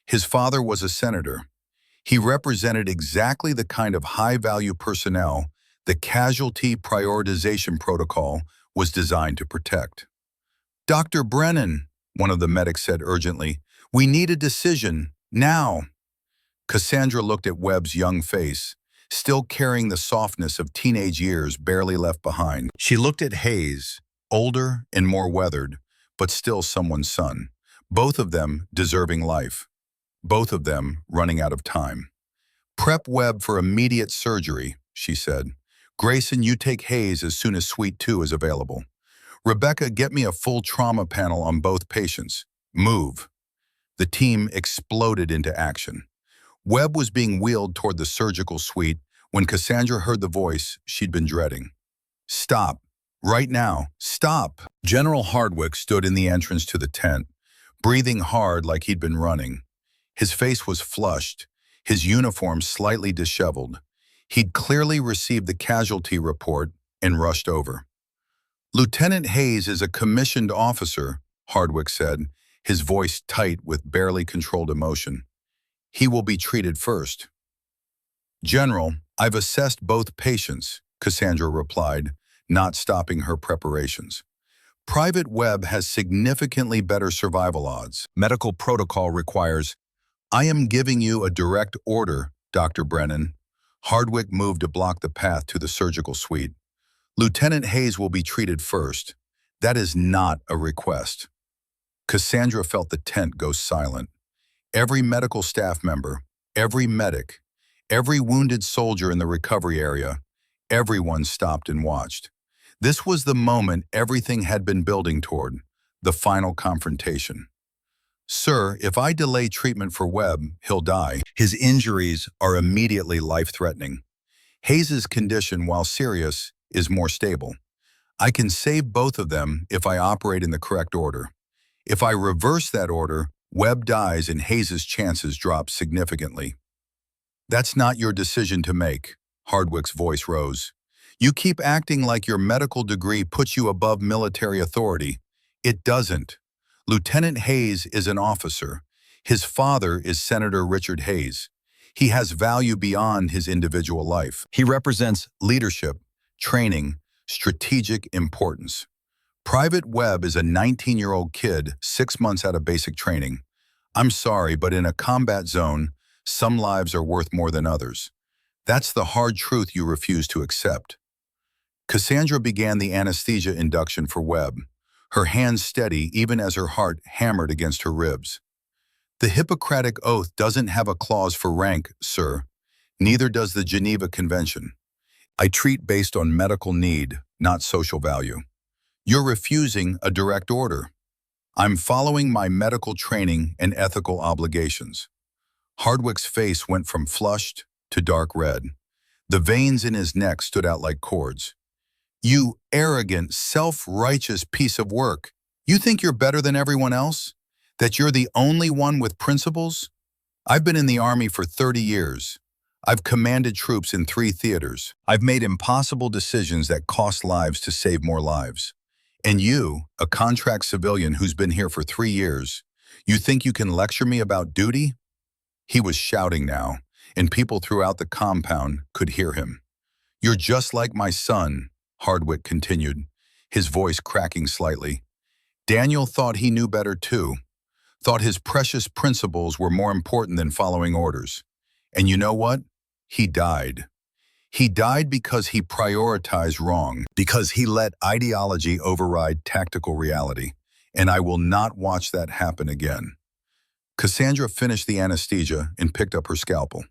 His father was a senator. He represented exactly the kind of high-value personnel the casualty prioritization protocol was designed to protect. "Dr. Brennan," one of the medics said urgently, "we need a decision, now." Cassandra looked at Webb's young face, still carrying the softness of teenage years barely left behind. She looked at Hayes, older and more weathered, but still someone's son. Both of them deserving life. Both of them running out of time. "Prep Webb for immediate surgery," she said. "Grayson, you take Hayes as soon as Suite 2 is available. Rebecca, get me a full trauma panel on both patients. Move." The team exploded into action. Webb was being wheeled toward the surgical suite when Cassandra heard the voice she'd been dreading. "Stop. Right now. Stop." General Hardwick stood in the entrance to the tent, breathing hard like he'd been running. His face was flushed, his uniform slightly disheveled. He'd clearly received the casualty report and rushed over. "Lieutenant Hayes is a commissioned officer," Hardwick said, his voice tight with barely controlled emotion. "He will be treated first." "General, I've assessed both patients," Cassandra replied, not stopping her preparations. "Private Webb has significantly better survival odds. Medical protocol requires—" "I am giving you a direct order, Dr. Brennan." Hardwick moved to block the path to the surgical suite. "Lieutenant Hayes will be treated first. That is not a request." Cassandra felt the tent go silent. Every medical staff member, every medic, every wounded soldier in the recovery area, everyone stopped and watched. This was the moment everything had been building toward, the final confrontation. "Sir, if I delay treatment for Webb, he'll die. His injuries are immediately life-threatening. Hayes's condition, while serious, is more stable. I can save both of them if I operate in the correct order. If I reverse that order, Webb dies and Hayes's chances drop significantly." "That's not your decision to make," Hardwick's voice rose. "You keep acting like your medical degree puts you above military authority. It doesn't. Lieutenant Hayes is an officer. His father is Senator Richard Hayes. He has value beyond his individual life. He represents leadership, training, strategic importance. Private Webb is a 19-year-old kid 6 months out of basic training. I'm sorry, but in a combat zone, some lives are worth more than others. That's the hard truth you refuse to accept." Cassandra began the anesthesia induction for Webb, her hands steady even as her heart hammered against her ribs. "The Hippocratic Oath doesn't have a clause for rank, sir. Neither does the Geneva Convention. I treat based on medical need, not social value. You're refusing a direct order. I'm following my medical training and ethical obligations." Hardwick's face went from flushed to dark red. The veins in his neck stood out like cords. "You arrogant, self-righteous piece of work. You think you're better than everyone else? That you're the only one with principles? I've been in the Army for 30 years. I've commanded troops in 3 theaters. I've made impossible decisions that cost lives to save more lives. And you, a contract civilian who's been here for 3 years, you think you can lecture me about duty?" He was shouting now, and people throughout the compound could hear him. "You're just like my son," Hardwick continued, his voice cracking slightly. "Daniel thought he knew better too, thought his precious principles were more important than following orders. And you know what? He died. He died because he prioritized wrong, because he let ideology override tactical reality, and I will not watch that happen again. Cassandra finished the anesthesia and picked up her scalpel.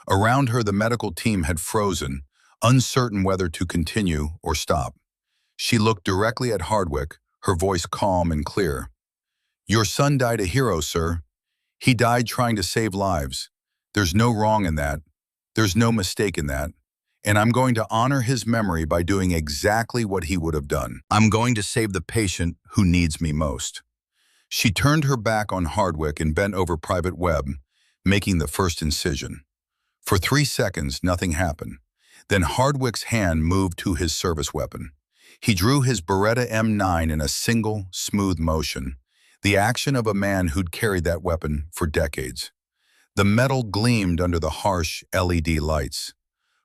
Around her, the medical team had frozen, uncertain whether to continue or stop. She looked directly at Hardwick, her voice calm and clear. "Your son died a hero, sir. He died trying to save lives. There's no wrong in that. There's no mistake in that. And I'm going to honor his memory by doing exactly what he would have done. I'm going to save the patient who needs me most." She turned her back on Hardwick and bent over Private Webb, making the first incision. For 3 seconds, nothing happened. Then Hardwick's hand moved to his service weapon. He drew his Beretta M9 in a single, smooth motion, the action of a man who'd carried that weapon for decades. The metal gleamed under the harsh LED lights.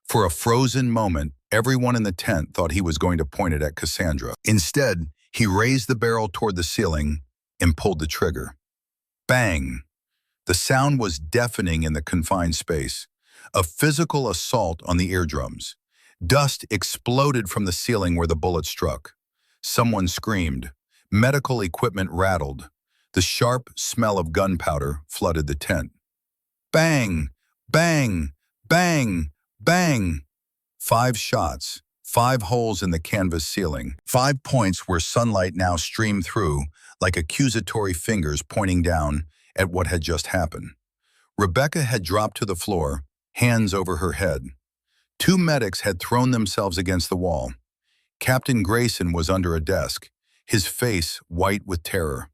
For a frozen moment, everyone in the tent thought he was going to point it at Cassandra. Instead, he raised the barrel toward the ceiling and pulled the trigger. Bang! The sound was deafening in the confined space, a physical assault on the eardrums. Dust exploded from the ceiling where the bullet struck. Someone screamed. Medical equipment rattled. The sharp smell of gunpowder flooded the tent. Bang! Bang! Bang! Bang! 5 shots, 5 holes in the canvas ceiling, 5 points where sunlight now streamed through like accusatory fingers pointing down at what had just happened. Rebecca had dropped to the floor, hands over her head. 2 medics had thrown themselves against the wall. Captain Grayson was under a desk, his face white with terror.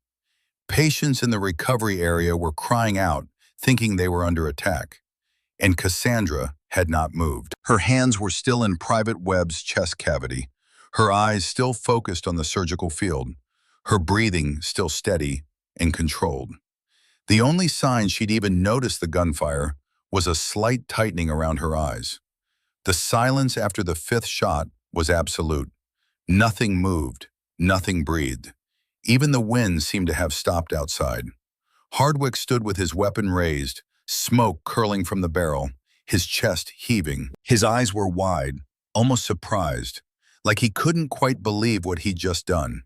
Patients in the recovery area were crying out, thinking they were under attack. And Cassandra had not moved. Her hands were still in Private Webb's chest cavity, her eyes still focused on the surgical field, her breathing still steady and controlled. The only sign she'd even noticed the gunfire was a slight tightening around her eyes. The silence after the 5th shot was absolute. Nothing moved, nothing breathed. Even the wind seemed to have stopped outside. Hardwick stood with his weapon raised, smoke curling from the barrel, his chest heaving. His eyes were wide, almost surprised, like he couldn't quite believe what he'd just done.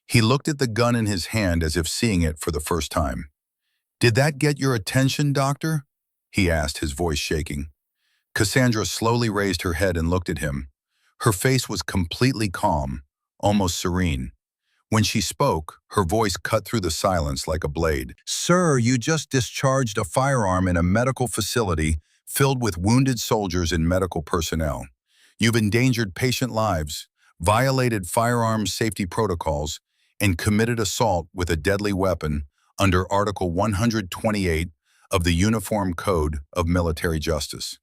He looked at the gun in his hand as if seeing it for the first time. "Did that get your attention, Doctor?" he asked, his voice shaking. Cassandra slowly raised her head and looked at him. Her face was completely calm, almost serene. When she spoke, her voice cut through the silence like a blade. "Sir, you just discharged a firearm in a medical facility filled with wounded soldiers and medical personnel. You've endangered patient lives, violated firearms safety protocols, and committed assault with a deadly weapon under Article 128 of the Uniform Code of Military Justice.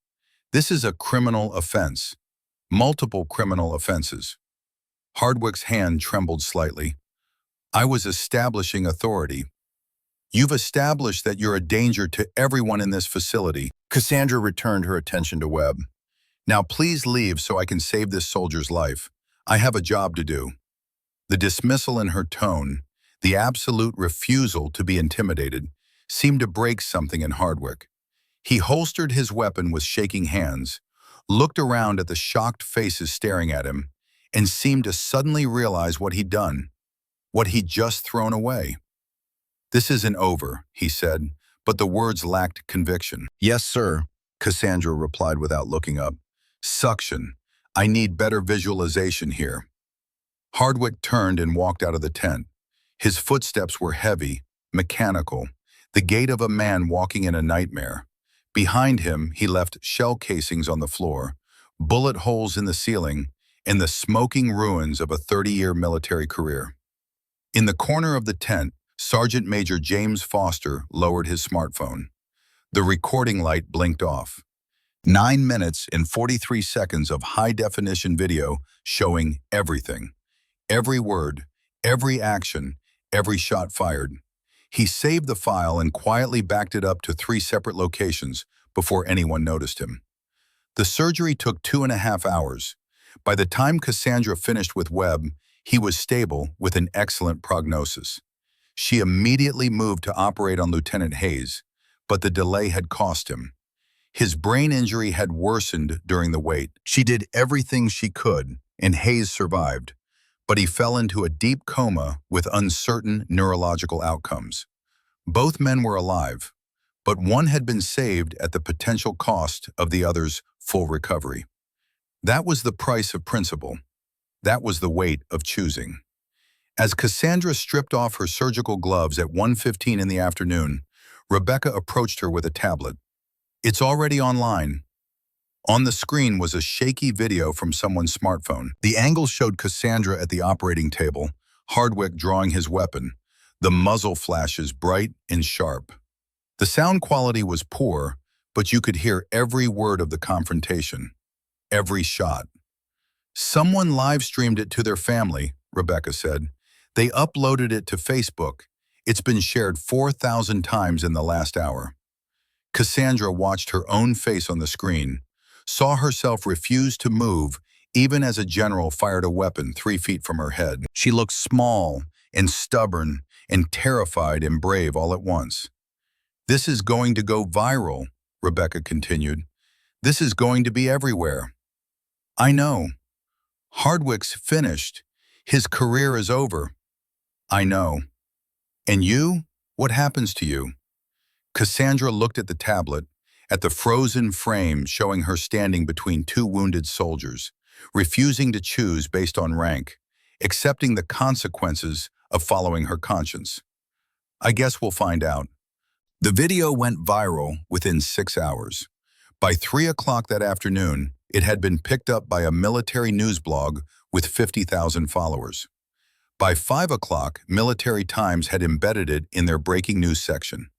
This is a criminal offense. Multiple criminal offenses." Hardwick's hand trembled slightly. "I was establishing authority." "You've established that you're a danger to everyone in this facility." Cassandra returned her attention to Webb. "Now please leave so I can save this soldier's life. I have a job to do." The dismissal in her tone, the absolute refusal to be intimidated, seemed to break something in Hardwick. He holstered his weapon with shaking hands, looked around at the shocked faces staring at him, and seemed to suddenly realize what he'd done, what he'd just thrown away. "This isn't over," he said, but the words lacked conviction. "Yes, sir," Cassandra replied without looking up. "Suction. I need better visualization here." Hardwick turned and walked out of the tent. His footsteps were heavy, mechanical, the gait of a man walking in a nightmare. Behind him, he left shell casings on the floor, bullet holes in the ceiling, and the smoking ruins of a 30-year military career. In the corner of the tent, Sergeant Major James Foster lowered his smartphone. The recording light blinked off. 9 minutes and 43 seconds of high-definition video showing everything. Every word, every action, every shot fired. He saved the file and quietly backed it up to 3 separate locations before anyone noticed him. The surgery took 2.5 hours. By the time Cassandra finished with Webb, he was stable with an excellent prognosis. She immediately moved to operate on Lieutenant Hayes, but the delay had cost him. His brain injury had worsened during the wait. She did everything she could, and Hayes survived, but he fell into a deep coma with uncertain neurological outcomes. Both men were alive, but one had been saved at the potential cost of the other's full recovery. That was the price of principle. That was the weight of choosing. As Cassandra stripped off her surgical gloves at 1:15 in the afternoon, Rebecca approached her with a tablet. "It's already online." On the screen was a shaky video from someone's smartphone. The angle showed Cassandra at the operating table, Hardwick drawing his weapon, the muzzle flashes bright and sharp. The sound quality was poor, but you could hear every word of the confrontation, every shot. "Someone live-streamed it to their family," Rebecca said. "They uploaded it to Facebook. It's been shared 4,000 times in the last hour." Cassandra watched her own face on the screen, saw herself refuse to move even as a general fired a weapon 3 feet from her head. She looked small and stubborn and terrified and brave all at once. "This is going to go viral," Rebecca continued. "This is going to be everywhere." "I know. Hardwick's finished. His career is over." "I know. And you? What happens to you?" Cassandra looked at the tablet, at the frozen frame showing her standing between two wounded soldiers, refusing to choose based on rank, accepting the consequences of following her conscience. "I guess we'll find out." The video went viral within 6 hours. By 3 o'clock that afternoon, it had been picked up by a military news blog with 50,000 followers. By 5 o'clock, Military Times had embedded it in their breaking news section.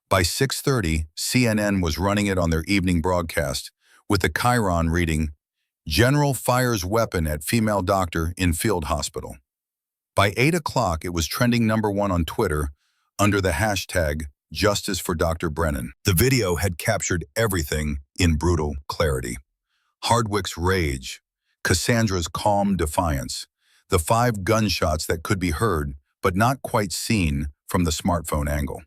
By 6:30, CNN was running it on their evening broadcast, with the chyron reading, "General fires weapon at female doctor in field hospital." By 8 o'clock, it was trending #1 on Twitter under the hashtag Justice for Dr. Brennan. The video had captured everything in brutal clarity. Hardwick's rage, Cassandra's calm defiance, the 5 gunshots that could be heard but not quite seen from the smartphone angle,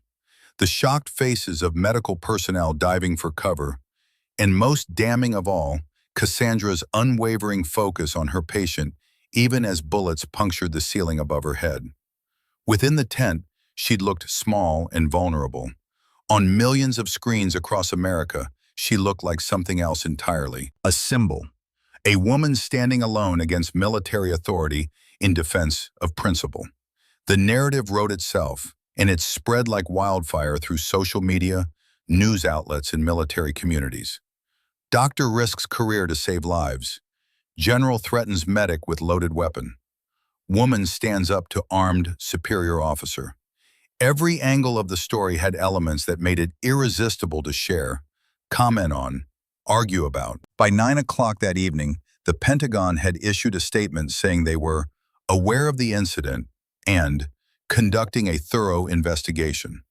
the shocked faces of medical personnel diving for cover, and most damning of all, Cassandra's unwavering focus on her patient even as bullets punctured the ceiling above her head. Within the tent, she'd looked small and vulnerable. On millions of screens across America, she looked like something else entirely. A symbol. A woman standing alone against military authority in defense of principle. The narrative wrote itself, and it spread like wildfire through social media, news outlets, and military communities. Doctor risks career to save lives. General threatens medic with loaded weapon. Woman stands up to armed superior officer. Every angle of the story had elements that made it irresistible to share, comment on, argue about. By 9 o'clock that evening, the Pentagon had issued a statement saying they were aware of the incident and conducting a thorough investigation.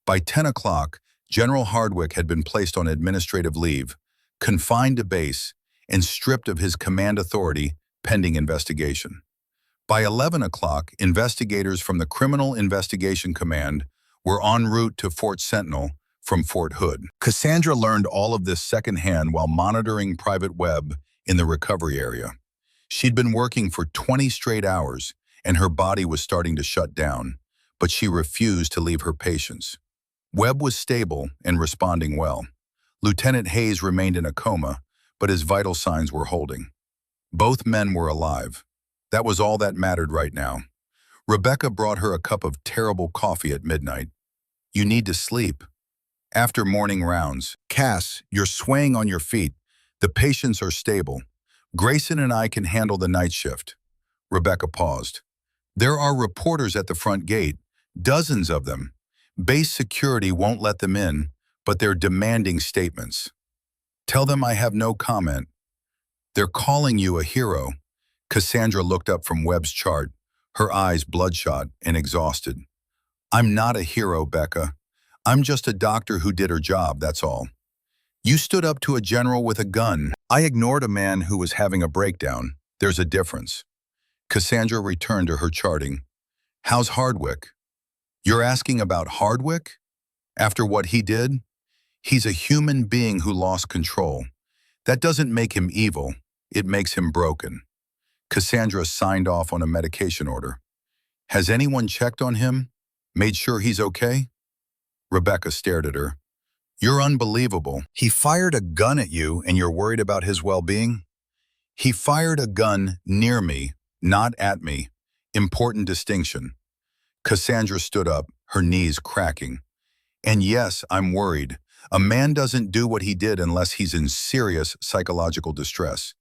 By 10 o'clock, General Hardwick had been placed on administrative leave, confined to base, and stripped of his command authority pending investigation. By 11 o'clock, investigators from the Criminal Investigation Command were en route to Fort Sentinel from Fort Hood. Cassandra learned all of this secondhand while monitoring Private Webb in the recovery area. She'd been working for 20 straight hours, and her body was starting to shut down, but she refused to leave her patients. Webb was stable and responding well. Lieutenant Hayes remained in a coma, but his vital signs were holding. Both men were alive. That was all that mattered right now. Rebecca brought her a cup of terrible coffee at midnight. "You need to sleep." After morning rounds, "Cass, you're swaying on your feet. The patients are stable. Grayson and I can handle the night shift." Rebecca paused. "There are reporters at the front gate, dozens of them. Base security won't let them in, but they're demanding statements." "Tell them I have no comment." "They're calling you a hero." Cassandra looked up from Webb's chart, her eyes bloodshot and exhausted. "I'm not a hero, Becca. I'm just a doctor who did her job, that's all. You stood up to a general with a gun. I ignored a man who was having a breakdown. There's a difference." Cassandra returned to her charting. "How's Hardwick?" "You're asking about Hardwick? After what he did? He's a human being who lost control. That doesn't make him evil, it makes him broken. Cassandra signed off on a medication order. Has anyone checked on him? Made sure he's okay? Rebecca stared at her. You're unbelievable. He fired a gun at you and you're worried about his well-being? He fired a gun near me, not at me. Important distinction. Cassandra stood up, her knees cracking. And yes, I'm worried. A man doesn't do what he did unless he's in serious psychological distress.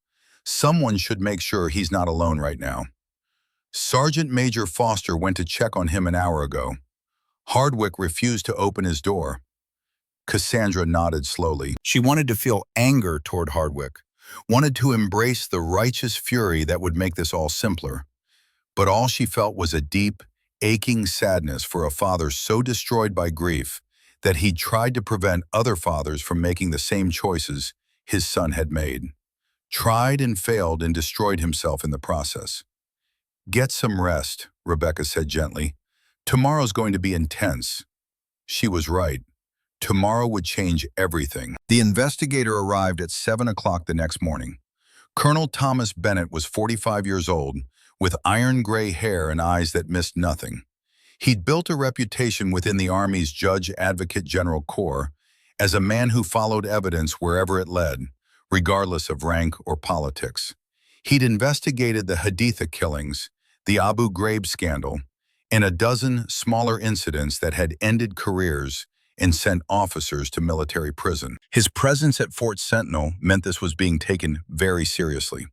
Someone should make sure he's not alone right now. Sergeant Major Foster went to check on him an hour ago. Hardwick refused to open his door. Cassandra nodded slowly. She wanted to feel anger toward Hardwick, wanted to embrace the righteous fury that would make this all simpler. But all she felt was a deep, aching sadness for a father so destroyed by grief that he'd tried to prevent other fathers from making the same choices his son had made. Tried and failed and destroyed himself in the process. Get some rest, Rebecca said gently. Tomorrow's going to be intense. She was right. Tomorrow would change everything. The investigator arrived at 7 o'clock the next morning. Colonel Thomas Bennett was 45 years old, with iron gray hair and eyes that missed nothing. He'd built a reputation within the Army's Judge Advocate General Corps as a man who followed evidence wherever it led, regardless of rank or politics. He'd investigated the Haditha killings, the Abu Ghraib scandal, and a dozen smaller incidents that had ended careers and sent officers to military prison. His presence at Fort Sentinel meant this was being taken very seriously.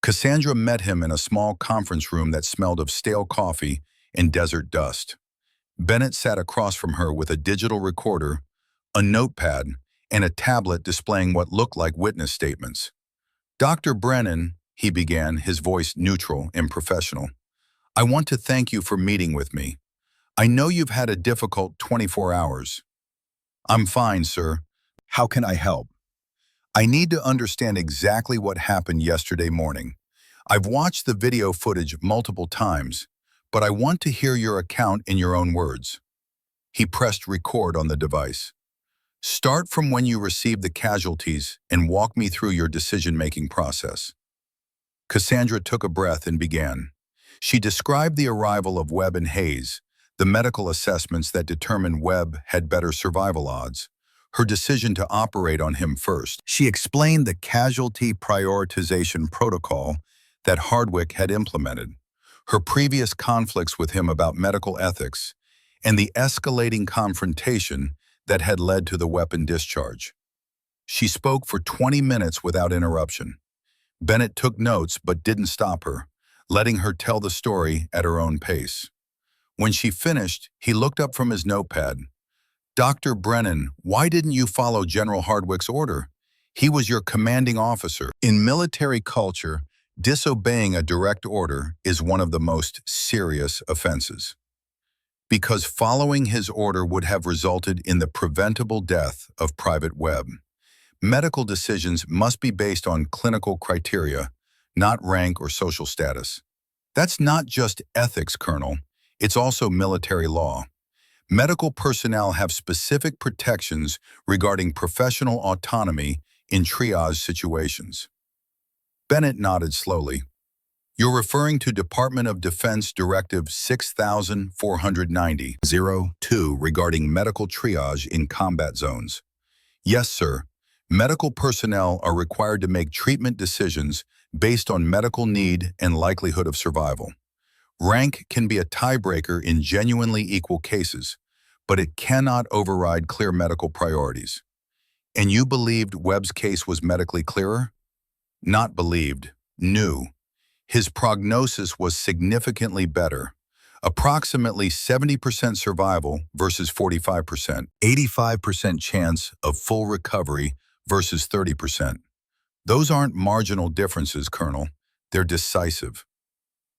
Cassandra met him in a small conference room that smelled of stale coffee and desert dust. Bennett sat across from her with a digital recorder, a notepad, and a tablet displaying what looked like witness statements. Dr. Brennan, he began, his voice neutral and professional, I want to thank you for meeting with me. I know you've had a difficult 24 hours. I'm fine, sir. How can I help? I need to understand exactly what happened yesterday morning. I've watched the video footage multiple times, but I want to hear your account in your own words. He pressed record on the device. Start from when you received the casualties and walk me through your decision-making process. Cassandra took a breath and began. She described the arrival of Webb and Hayes, the medical assessments that determined Webb had better survival odds, her decision to operate on him first. She explained the casualty prioritization protocol that Hardwick had implemented, her previous conflicts with him about medical ethics, and the escalating confrontation that had led to the weapon discharge. She spoke for 20 minutes without interruption. Bennett took notes but didn't stop her, letting her tell the story at her own pace. When she finished, he looked up from his notepad. Dr. Brennan, why didn't you follow General Hardwick's order? He was your commanding officer. In military culture, disobeying a direct order is one of the most serious offenses. Because following his order would have resulted in the preventable death of Private Webb. Medical decisions must be based on clinical criteria, not rank or social status. That's not just ethics, Colonel. It's also military law. Medical personnel have specific protections regarding professional autonomy in triage situations. Bennett nodded slowly. You're referring to Department of Defense Directive 6490-02 regarding medical triage in combat zones. Yes, sir. Medical personnel are required to make treatment decisions based on medical need and likelihood of survival. Rank can be a tiebreaker in genuinely equal cases, but it cannot override clear medical priorities. And you believed Webb's case was medically clearer? Not believed, knew. His prognosis was significantly better. Approximately 70% survival versus 45%, 85% chance of full recovery versus 30%. Those aren't marginal differences, Colonel. They're decisive.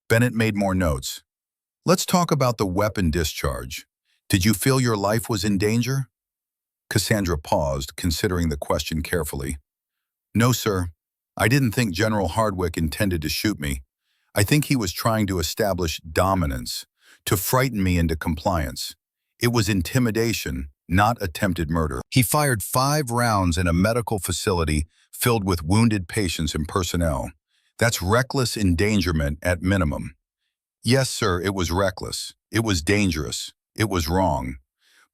Bennett made more notes. Let's talk about the weapon discharge. Did you feel your life was in danger? Cassandra paused, considering the question carefully. No, sir. I didn't think General Hardwick intended to shoot me. I think he was trying to establish dominance, to frighten me into compliance. It was intimidation, not attempted murder. He fired 5 rounds in a medical facility filled with wounded patients and personnel. That's reckless endangerment at minimum. Yes, sir, it was reckless. It was dangerous. It was wrong.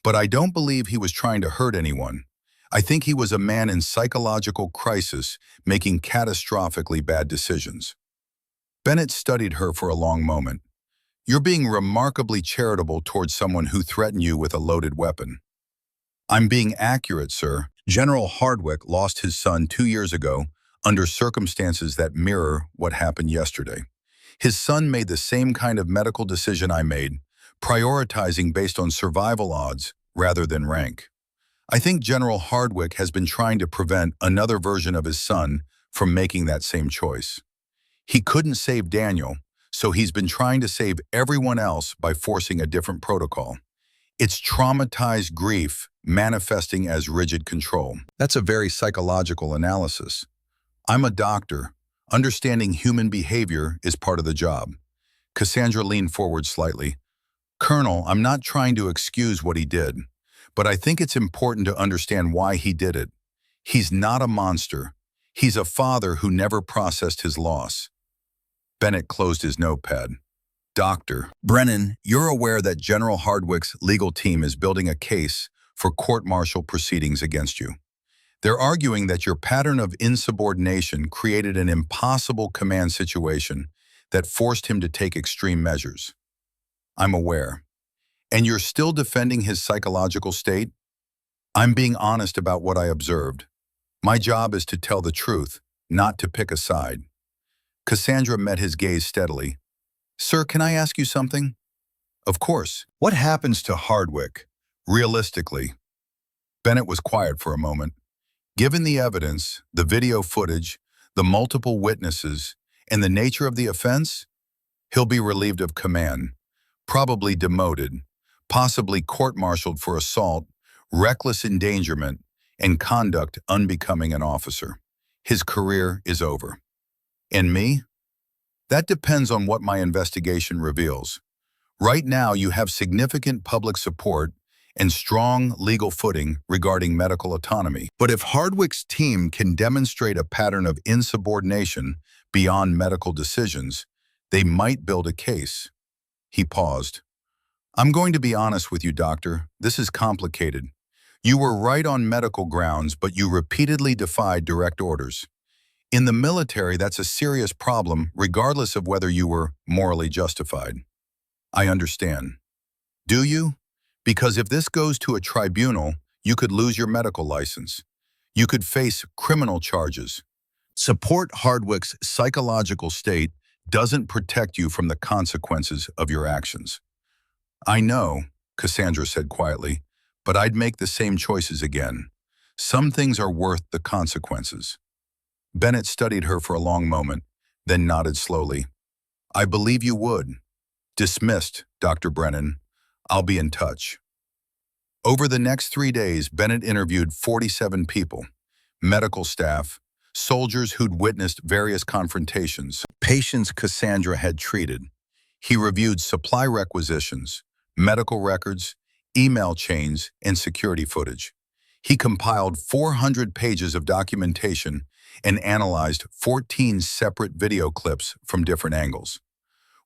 But I don't believe he was trying to hurt anyone. I think he was a man in psychological crisis, making catastrophically bad decisions. Bennett studied her for a long moment. You're being remarkably charitable towards someone who threatened you with a loaded weapon. I'm being accurate, sir. General Hardwick lost his son 2 years ago under circumstances that mirror what happened yesterday. His son made the same kind of medical decision I made, prioritizing based on survival odds rather than rank. I think General Hardwick has been trying to prevent another version of his son from making that same choice. He couldn't save Daniel, so he's been trying to save everyone else by forcing a different protocol. It's traumatized grief manifesting as rigid control. That's a very psychological analysis. I'm a doctor. Understanding human behavior is part of the job. Cassandra leaned forward slightly. Colonel, I'm not trying to excuse what he did, but I think it's important to understand why he did it. He's not a monster. He's a father who never processed his loss. Bennett closed his notepad. Doctor, Brennan, you're aware that General Hardwick's legal team is building a case for court-martial proceedings against you. They're arguing that your pattern of insubordination created an impossible command situation that forced him to take extreme measures. I'm aware. And you're still defending his psychological state? I'm being honest about what I observed. My job is to tell the truth, not to pick a side. Cassandra met his gaze steadily. Sir, can I ask you something? Of course. What happens to Hardwick, realistically? Bennett was quiet for a moment. Given the evidence, the video footage, the multiple witnesses, and the nature of the offense, he'll be relieved of command, probably demoted, possibly court-martialed for assault, reckless endangerment, and conduct unbecoming an officer. His career is over. And me? That depends on what my investigation reveals. Right now, you have significant public support and strong legal footing regarding medical autonomy. But if Hardwick's team can demonstrate a pattern of insubordination beyond medical decisions, they might build a case. He paused. I'm going to be honest with you, Doctor. This is complicated. You were right on medical grounds, but you repeatedly defied direct orders. In the military, that's a serious problem, regardless of whether you were morally justified. I understand. Do you? Because if this goes to a tribunal, you could lose your medical license. You could face criminal charges. Support Hardwick's psychological state doesn't protect you from the consequences of your actions. I know, Cassandra said quietly, but I'd make the same choices again. Some things are worth the consequences. Bennett studied her for a long moment, then nodded slowly. I believe you would. Dismissed, Dr. Brennan. I'll be in touch. Over the next 3 days, Bennett interviewed 47 people, medical staff, soldiers who'd witnessed various confrontations, patients Cassandra had treated. He reviewed supply requisitions, medical records, email chains, and security footage. He compiled 400 pages of documentation and analyzed 14 separate video clips from different angles.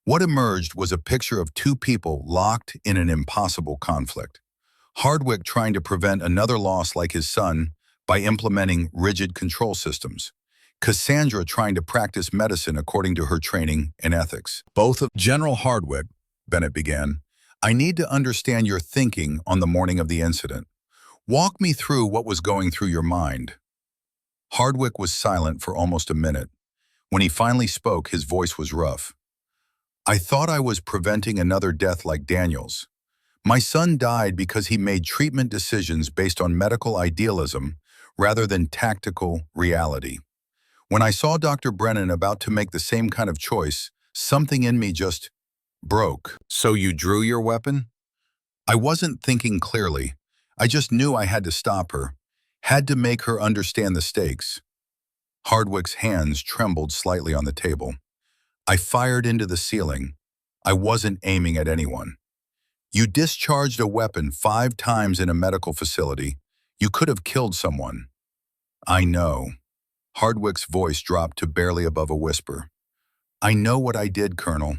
What emerged was a picture of 2 people locked in an impossible conflict. Hardwick trying to prevent another loss like his son by implementing rigid control systems. Cassandra trying to practice medicine according to her training and ethics. Both of General Hardwick, Bennett began, I need to understand your thinking on the morning of the incident. Walk me through what was going through your mind. Hardwick was silent for almost a minute. When he finally spoke, his voice was rough. I thought I was preventing another death like Daniel's. My son died because he made treatment decisions based on medical idealism rather than tactical reality. When I saw Dr. Brennan about to make the same kind of choice, something in me just broke. So you drew your weapon? I wasn't thinking clearly. I just knew I had to stop her, had to make her understand the stakes. Hardwick's hands trembled slightly on the table. I fired into the ceiling. I wasn't aiming at anyone. You discharged a weapon 5 times in a medical facility. You could have killed someone. I know. Hardwick's voice dropped to barely above a whisper. I know what I did, Colonel.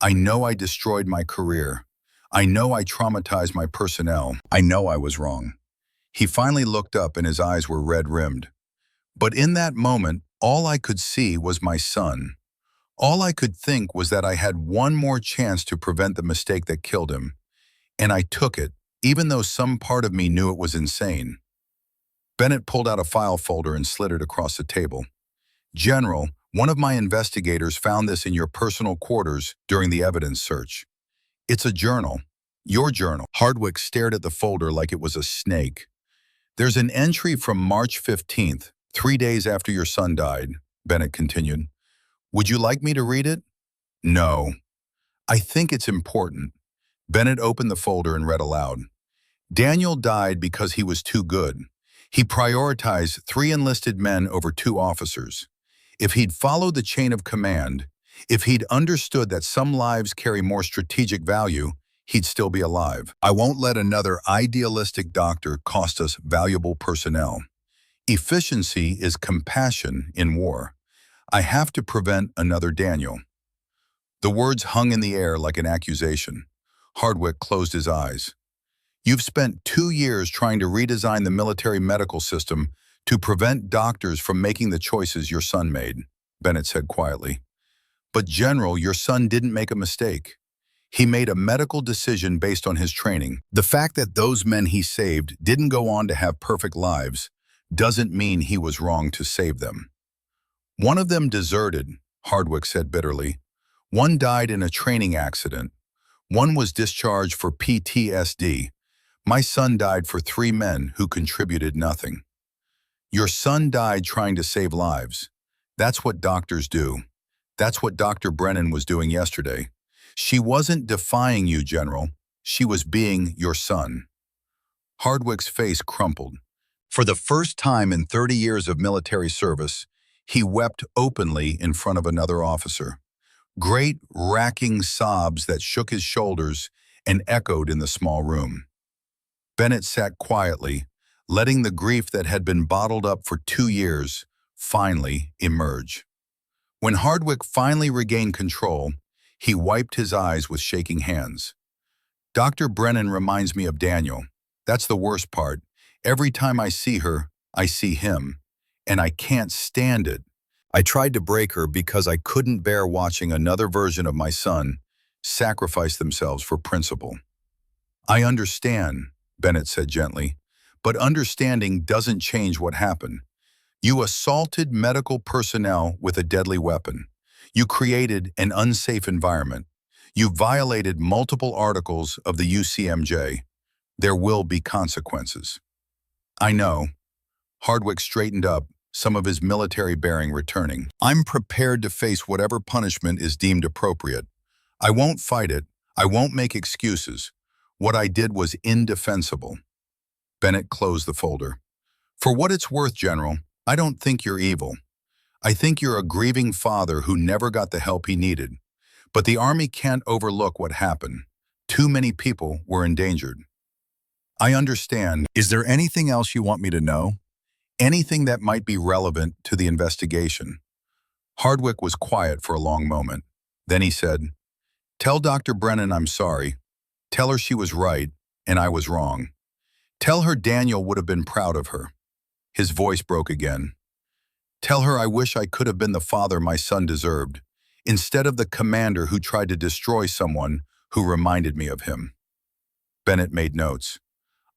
I know I destroyed my career. I know I traumatized my personnel. I know I was wrong. He finally looked up and his eyes were red-rimmed. But in that moment, all I could see was my son. All I could think was that I had one more chance to prevent the mistake that killed him. And I took it, even though some part of me knew it was insane. Bennett pulled out a file folder and slid it across the table. General, one of my investigators found this in your personal quarters during the evidence search. It's a journal. Your journal. Hardwick stared at the folder like it was a snake. There's an entry from March 15th, 3 days after your son died, Bennett continued. Would you like me to read it? No. I think it's important. Bennett opened the folder and read aloud. Daniel died because he was too good. He prioritized 3 enlisted men over 2 officers. If he'd followed the chain of command, if he'd understood that some lives carry more strategic value, he'd still be alive. I won't let another idealistic doctor cost us valuable personnel. Efficiency is compassion in war. I have to prevent another Daniel. The words hung in the air like an accusation. Hardwick closed his eyes. You've spent 2 years trying to redesign the military medical system to prevent doctors from making the choices your son made, Bennett said quietly. But General, your son didn't make a mistake. He made a medical decision based on his training. The fact that those men he saved didn't go on to have perfect lives doesn't mean he was wrong to save them. One of them deserted, Hardwick said bitterly. One died in a training accident. One was discharged for PTSD. My son died for 3 men who contributed nothing. Your son died trying to save lives. That's what doctors do. That's what Dr. Brennan was doing yesterday. She wasn't defying you, General. She was being your son. Hardwick's face crumpled. For the first time in 30 years of military service, he wept openly in front of another officer. Great, racking sobs that shook his shoulders and echoed in the small room. Bennett sat quietly, letting the grief that had been bottled up for 2 years finally emerge. When Hardwick finally regained control, he wiped his eyes with shaking hands. Dr. Brennan reminds me of Daniel. That's the worst part. Every time I see her, I see him, and I can't stand it. I tried to break her because I couldn't bear watching another version of my son sacrifice themselves for principle. I understand, Bennett said gently, but understanding doesn't change what happened. You assaulted medical personnel with a deadly weapon. You created an unsafe environment. You violated multiple articles of the UCMJ. There will be consequences. I know. Hardwick straightened up, some of his military bearing returning. I'm prepared to face whatever punishment is deemed appropriate. I won't fight it. I won't make excuses. What I did was indefensible. Bennett closed the folder. For what it's worth, General, I don't think you're evil. I think you're a grieving father who never got the help he needed. But the Army can't overlook what happened. Too many people were endangered. I understand. Is there anything else you want me to know? Anything that might be relevant to the investigation? Hardwick was quiet for a long moment. Then he said, Tell Dr. Brennan I'm sorry. Tell her she was right, and I was wrong. Tell her Daniel would have been proud of her. His voice broke again. Tell her I wish I could have been the father my son deserved, instead of the commander who tried to destroy someone who reminded me of him. Bennett made notes.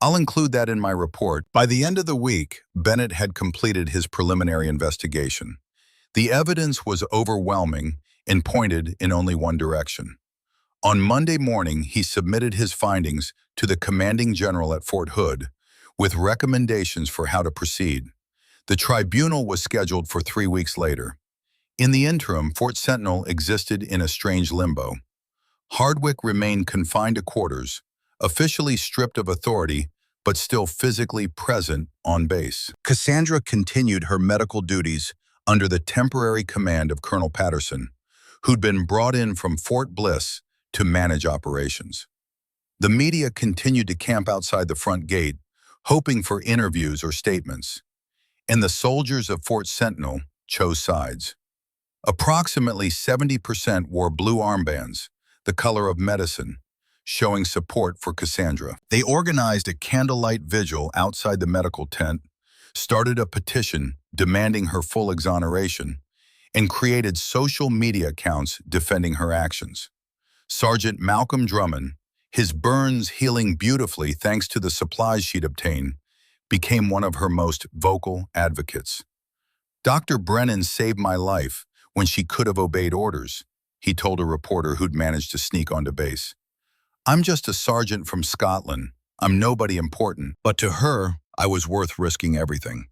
I'll include that in my report. By the end of the week, Bennett had completed his preliminary investigation. The evidence was overwhelming and pointed in only one direction. On Monday morning, he submitted his findings to the commanding general at Fort Hood with recommendations for how to proceed. The tribunal was scheduled for 3 weeks later. In the interim, Fort Sentinel existed in a strange limbo. Hardwick remained confined to quarters, officially stripped of authority, but still physically present on base. Cassandra continued her medical duties under the temporary command of Colonel Patterson, who'd been brought in from Fort Bliss to manage operations. The media continued to camp outside the front gate, hoping for interviews or statements. And the soldiers of Fort Sentinel chose sides. Approximately 70% wore blue armbands, the color of medicine, showing support for Cassandra. They organized a candlelight vigil outside the medical tent, started a petition demanding her full exoneration, and created social media accounts defending her actions. Sergeant Malcolm Drummond, his burns healing beautifully thanks to the supplies she'd obtained, became one of her most vocal advocates. Dr. Brennan saved my life when she could have obeyed orders, he told a reporter who'd managed to sneak onto base. I'm just a sergeant from Scotland. I'm nobody important. But to her, I was worth risking everything.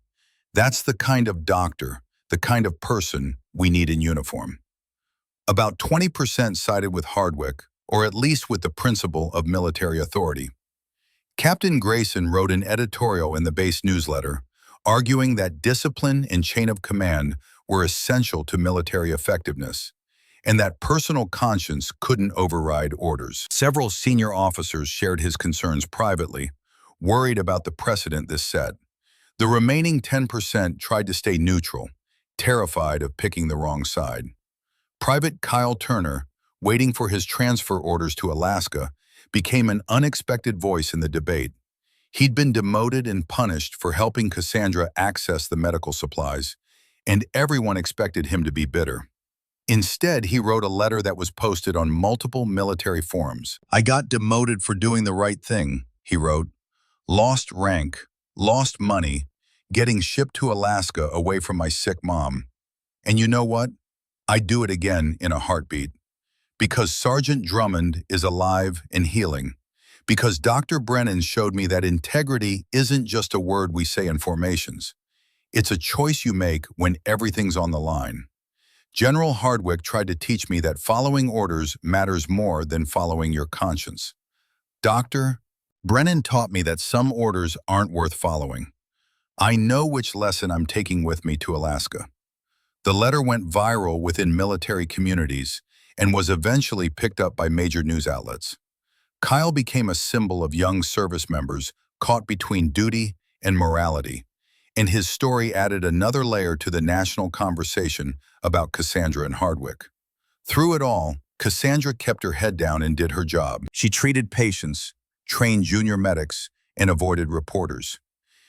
That's the kind of doctor, the kind of person we need in uniform. About 20% sided with Hardwick, or at least with the principle of military authority. Captain Grayson wrote an editorial in the base newsletter, arguing that discipline and chain of command were essential to military effectiveness, and that personal conscience couldn't override orders. Several senior officers shared his concerns privately, worried about the precedent this set. The remaining 10% tried to stay neutral, terrified of picking the wrong side. Private Kyle Turner, waiting for his transfer orders to Alaska, became an unexpected voice in the debate. He'd been demoted and punished for helping Cassandra access the medical supplies, and everyone expected him to be bitter. Instead, he wrote a letter that was posted on multiple military forums. I got demoted for doing the right thing, he wrote. Lost rank, lost money, getting shipped to Alaska away from my sick mom. And you know what? I'd do it again in a heartbeat. Because Sergeant Drummond is alive and healing. Because Dr. Brennan showed me that integrity isn't just a word we say in formations. It's a choice you make when everything's on the line. General Hardwick tried to teach me that following orders matters more than following your conscience. Dr. Brennan taught me that some orders aren't worth following. I know which lesson I'm taking with me to Alaska. The letter went viral within military communities and was eventually picked up by major news outlets. Kyle became a symbol of young service members caught between duty and morality, and his story added another layer to the national conversation about Cassandra and Hardwick. Through it all, Cassandra kept her head down and did her job. She treated patients, trained junior medics, and avoided reporters.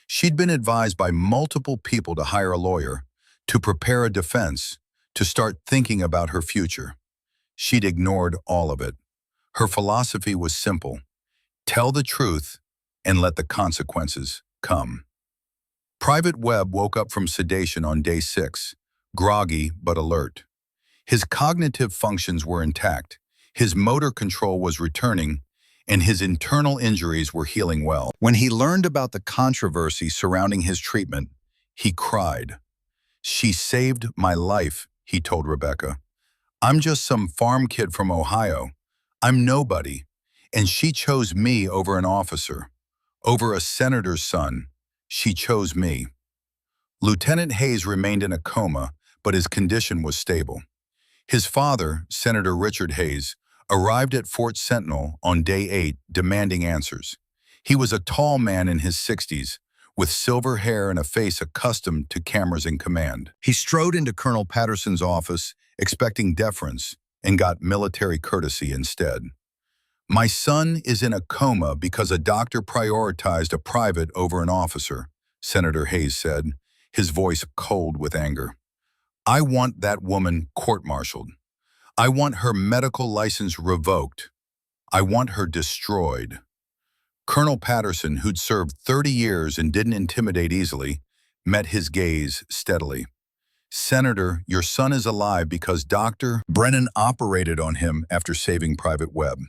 She'd been advised by multiple people to hire a lawyer, to prepare a defense, to start thinking about her future. She'd ignored all of it. Her philosophy was simple: tell the truth and let the consequences come. Private Webb woke up from sedation on day 6, groggy but alert. His cognitive functions were intact, his motor control was returning, and his internal injuries were healing well. When he learned about the controversy surrounding his treatment, he cried. She saved my life, he told Rebecca. I'm just some farm kid from Ohio. I'm nobody, and she chose me over an officer, over a senator's son. She chose me. Lieutenant Hayes remained in a coma, but his condition was stable. His father, Senator Richard Hayes, arrived at Fort Sentinel on day 8 demanding answers. He was a tall man in his 60s, with silver hair and a face accustomed to cameras in command. He strode into Colonel Patterson's office, expecting deference, and got military courtesy instead. My son is in a coma because a doctor prioritized a private over an officer, Senator Hayes said, his voice cold with anger. I want that woman court-martialed. I want her medical license revoked. I want her destroyed. Colonel Patterson, who'd served 30 years and didn't intimidate easily, met his gaze steadily. Senator, your son is alive because Dr. Brennan operated on him after saving Private Webb.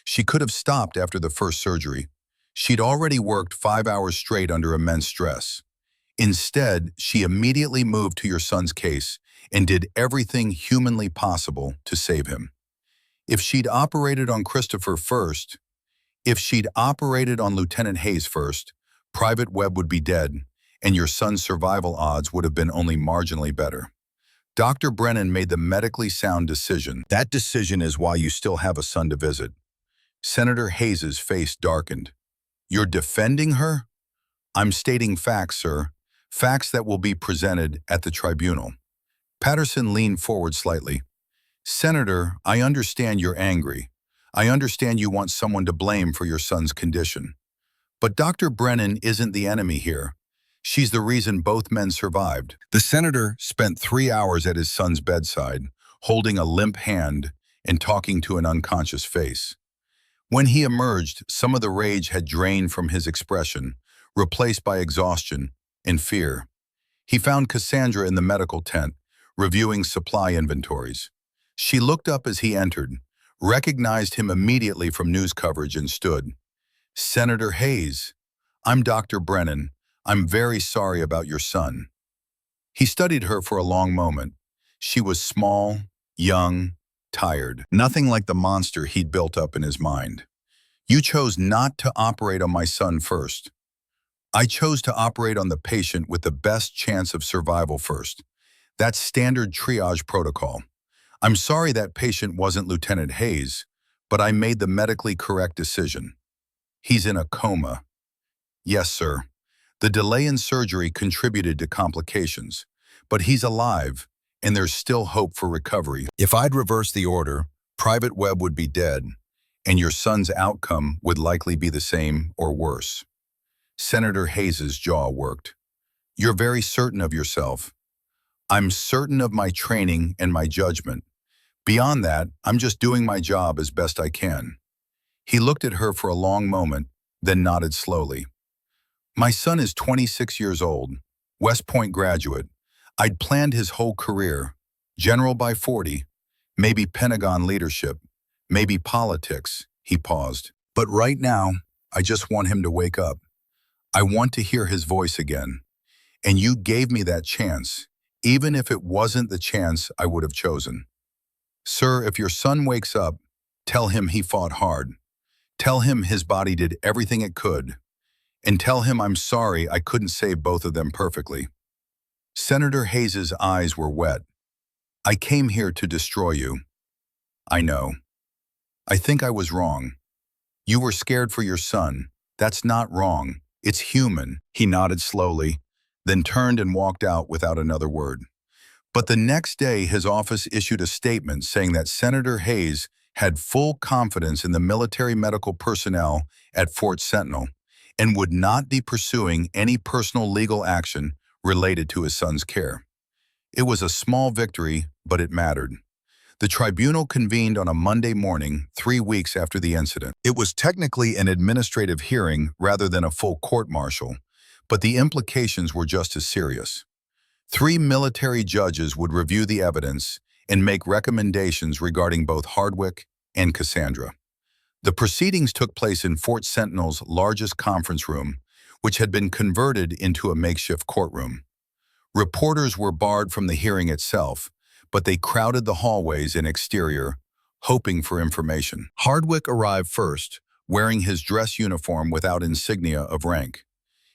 She could have stopped after the first surgery. She'd already worked 5 hours straight under immense stress. Instead, she immediately moved to your son's case and did everything humanly possible to save him. If she'd operated on Christopher first, if she'd operated on Lieutenant Hayes first, Private Webb would be dead, and your son's survival odds would have been only marginally better. Dr. Brennan made the medically sound decision. That decision is why you still have a son to visit. Senator Hayes's face darkened. You're defending her? I'm stating facts, sir. Facts that will be presented at the tribunal. Patterson leaned forward slightly. Senator, I understand you're angry. I understand you want someone to blame for your son's condition. But Dr. Brennan isn't the enemy here. She's the reason both men survived. The senator spent 3 hours at his son's bedside, holding a limp hand and talking to an unconscious face. When he emerged, some of the rage had drained from his expression, replaced by exhaustion and fear. He found Cassandra in the medical tent, reviewing supply inventories. She looked up as he entered, recognized him immediately from news coverage and stood. Senator Hayes, I'm Dr. Brennan. I'm very sorry about your son. He studied her for a long moment. She was small, young, tired. Nothing like the monster he'd built up in his mind. You chose not to operate on my son first. I chose to operate on the patient with the best chance of survival first. That's standard triage protocol. I'm sorry that patient wasn't Lieutenant Hayes, but I made the medically correct decision. He's in a coma. Yes, sir. The delay in surgery contributed to complications, but he's alive, and there's still hope for recovery. If I'd reversed the order, Private Webb would be dead, and your son's outcome would likely be the same or worse. Senator Hayes's jaw worked. You're very certain of yourself. I'm certain of my training and my judgment. Beyond that, I'm just doing my job as best I can. He looked at her for a long moment, then nodded slowly. My son is 26 years old, West Point graduate. I'd planned his whole career, general by 40, maybe Pentagon leadership, maybe politics, he paused. But right now, I just want him to wake up. I want to hear his voice again. And you gave me that chance, even if it wasn't the chance I would have chosen. Sir, if your son wakes up, tell him he fought hard. Tell him his body did everything it could. And tell him I'm sorry I couldn't save both of them perfectly. Senator Hayes's eyes were wet. I came here to destroy you. I know. I think I was wrong. You were scared for your son. That's not wrong. It's human. He nodded slowly, then turned and walked out without another word. But the next day, his office issued a statement saying that Senator Hayes had full confidence in the military medical personnel at Fort Sentinel and would not be pursuing any personal legal action related to his son's care. It was a small victory, but it mattered. The tribunal convened on a Monday morning, 3 weeks after the incident. It was technically an administrative hearing rather than a full court-martial, but the implications were just as serious. 3 military judges would review the evidence and make recommendations regarding both Hardwick and Cassandra. The proceedings took place in Fort Sentinel's largest conference room, which had been converted into a makeshift courtroom. Reporters were barred from the hearing itself, but they crowded the hallways and exterior, hoping for information. Hardwick arrived first, wearing his dress uniform without insignia of rank.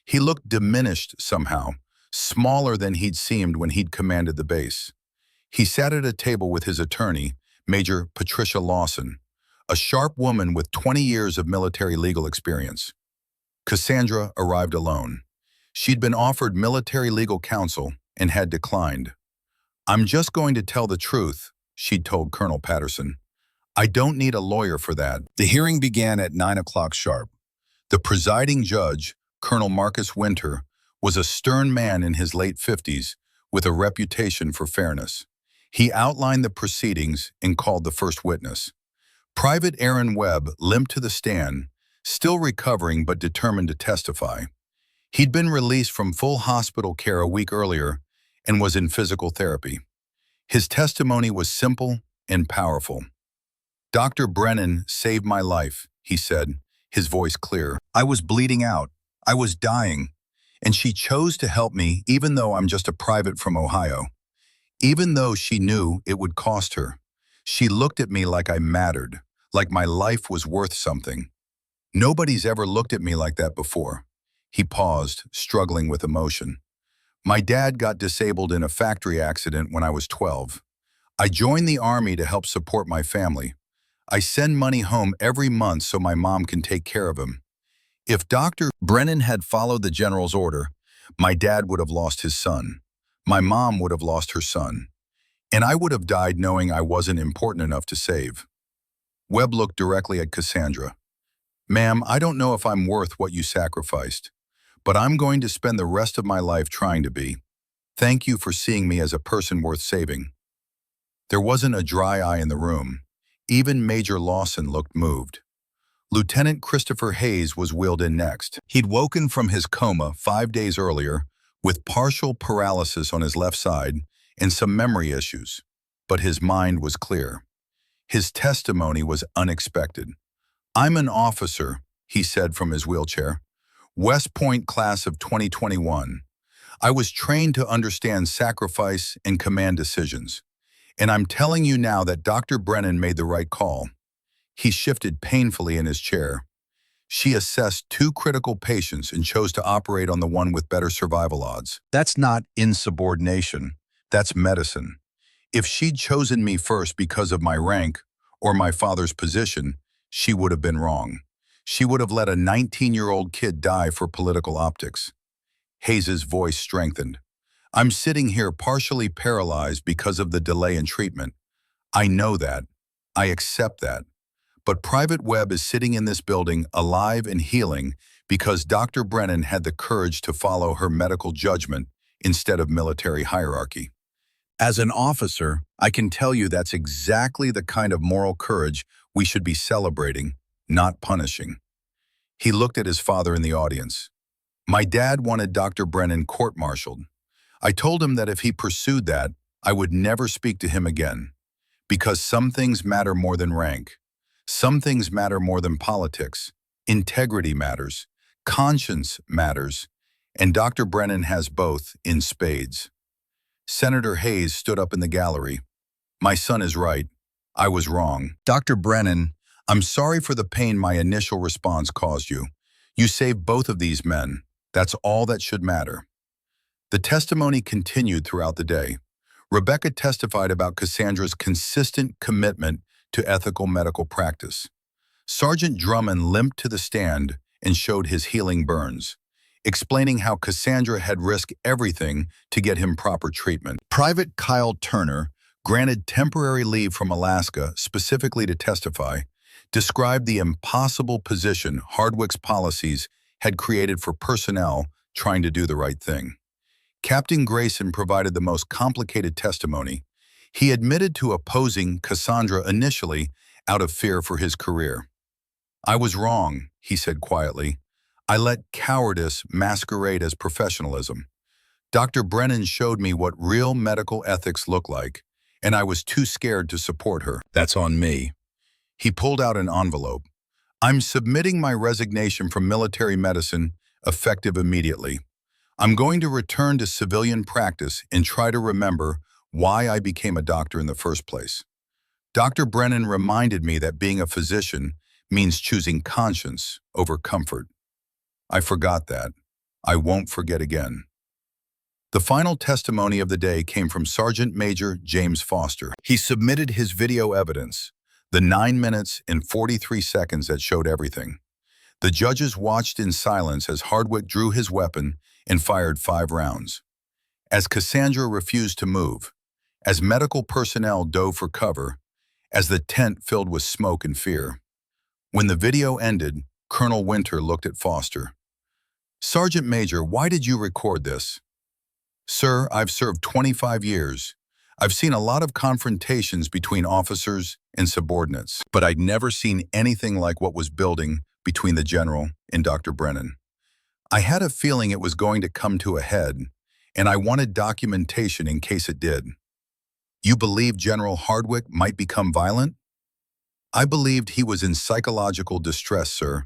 He looked diminished somehow, smaller than he'd seemed when he'd commanded the base. He sat at a table with his attorney, Major Patricia Lawson, a sharp woman with 20 years of military legal experience. Cassandra arrived alone. She'd been offered military legal counsel and had declined. I'm just going to tell the truth, she'd told Colonel Patterson. I don't need a lawyer for that. The hearing began at 9 o'clock sharp. The presiding judge, Colonel Marcus Winter, was a stern man in his late 50s with a reputation for fairness. He outlined the proceedings and called the first witness. Private Aaron Webb limped to the stand, still recovering but determined to testify. He'd been released from full hospital care a week earlier and was in physical therapy. His testimony was simple and powerful. Dr. Brennan saved my life, he said, his voice clear. I was bleeding out. I was dying. And she chose to help me even though I'm just a private from Ohio. Even though she knew it would cost her. She looked at me like I mattered, like my life was worth something. Nobody's ever looked at me like that before. He paused, struggling with emotion. My dad got disabled in a factory accident when I was 12. I joined the Army to help support my family. I send money home every month so my mom can take care of him. If Dr. Brennan had followed the general's order, my dad would have lost his son. My mom would have lost her son. And I would have died knowing I wasn't important enough to save. Webb looked directly at Cassandra. Ma'am, I don't know if I'm worth what you sacrificed, but I'm going to spend the rest of my life trying to be. Thank you for seeing me as a person worth saving. There wasn't a dry eye in the room. Even Major Lawson looked moved. Lieutenant Christopher Hayes was wheeled in next. He'd woken from his coma 5 days earlier with partial paralysis on his left side and some memory issues, but his mind was clear. His testimony was unexpected. I'm an officer, he said from his wheelchair. West Point class of 2021. I was trained to understand sacrifice and command decisions. And I'm telling you now that Dr. Brennan made the right call. He shifted painfully in his chair. She assessed 2 critical patients and chose to operate on the one with better survival odds. That's not insubordination. That's medicine. If she'd chosen me first because of my rank or my father's position, she would have been wrong. She would have let a 19-year-old kid die for political optics. Hayes's voice strengthened. I'm sitting here partially paralyzed because of the delay in treatment. I know that. I accept that. But Private Webb is sitting in this building alive and healing because Dr. Brennan had the courage to follow her medical judgment instead of military hierarchy. As an officer, I can tell you that's exactly the kind of moral courage we should be celebrating, not punishing. He looked at his father in the audience. My dad wanted Dr. Brennan court-martialed. I told him that if he pursued that, I would never speak to him again. Because some things matter more than rank. Some things matter more than politics. Integrity matters. Conscience matters. And Dr. Brennan has both in spades. Senator Hayes stood up in the gallery. My son is right. I was wrong. Dr. Brennan, I'm sorry for the pain my initial response caused you. You saved both of these men. That's all that should matter. The testimony continued throughout the day. Rebecca testified about Cassandra's consistent commitment to ethical medical practice. Sergeant Drummond limped to the stand and showed his healing burns, explaining how Cassandra had risked everything to get him proper treatment. Private Kyle Turner, granted temporary leave from Alaska specifically to testify, described the impossible position Hardwick's policies had created for personnel trying to do the right thing. Captain Grayson provided the most complicated testimony. He admitted to opposing Cassandra initially out of fear for his career. I was wrong, he said quietly. I let cowardice masquerade as professionalism. Dr. Brennan showed me what real medical ethics look like, and I was too scared to support her. That's on me. He pulled out an envelope. I'm submitting my resignation from military medicine, effective immediately. I'm going to return to civilian practice and try to remember why I became a doctor in the first place. Dr. Brennan reminded me that being a physician means choosing conscience over comfort. I forgot that. I won't forget again. The final testimony of the day came from Sergeant Major James Foster. He submitted his video evidence, the 9 minutes and 43 seconds that showed everything. The judges watched in silence as Hardwick drew his weapon and fired 5 rounds. As Cassandra refused to move, as medical personnel dove for cover, as the tent filled with smoke and fear. When the video ended, Colonel Winter looked at Foster. Sergeant Major, why did you record this? Sir, I've served 25 years. I've seen a lot of confrontations between officers and subordinates, but I'd never seen anything like what was building between the general and Dr. Brennan. I had a feeling it was going to come to a head, and I wanted documentation in case it did. You believed General Hardwick might become violent? I believed he was in psychological distress, sir.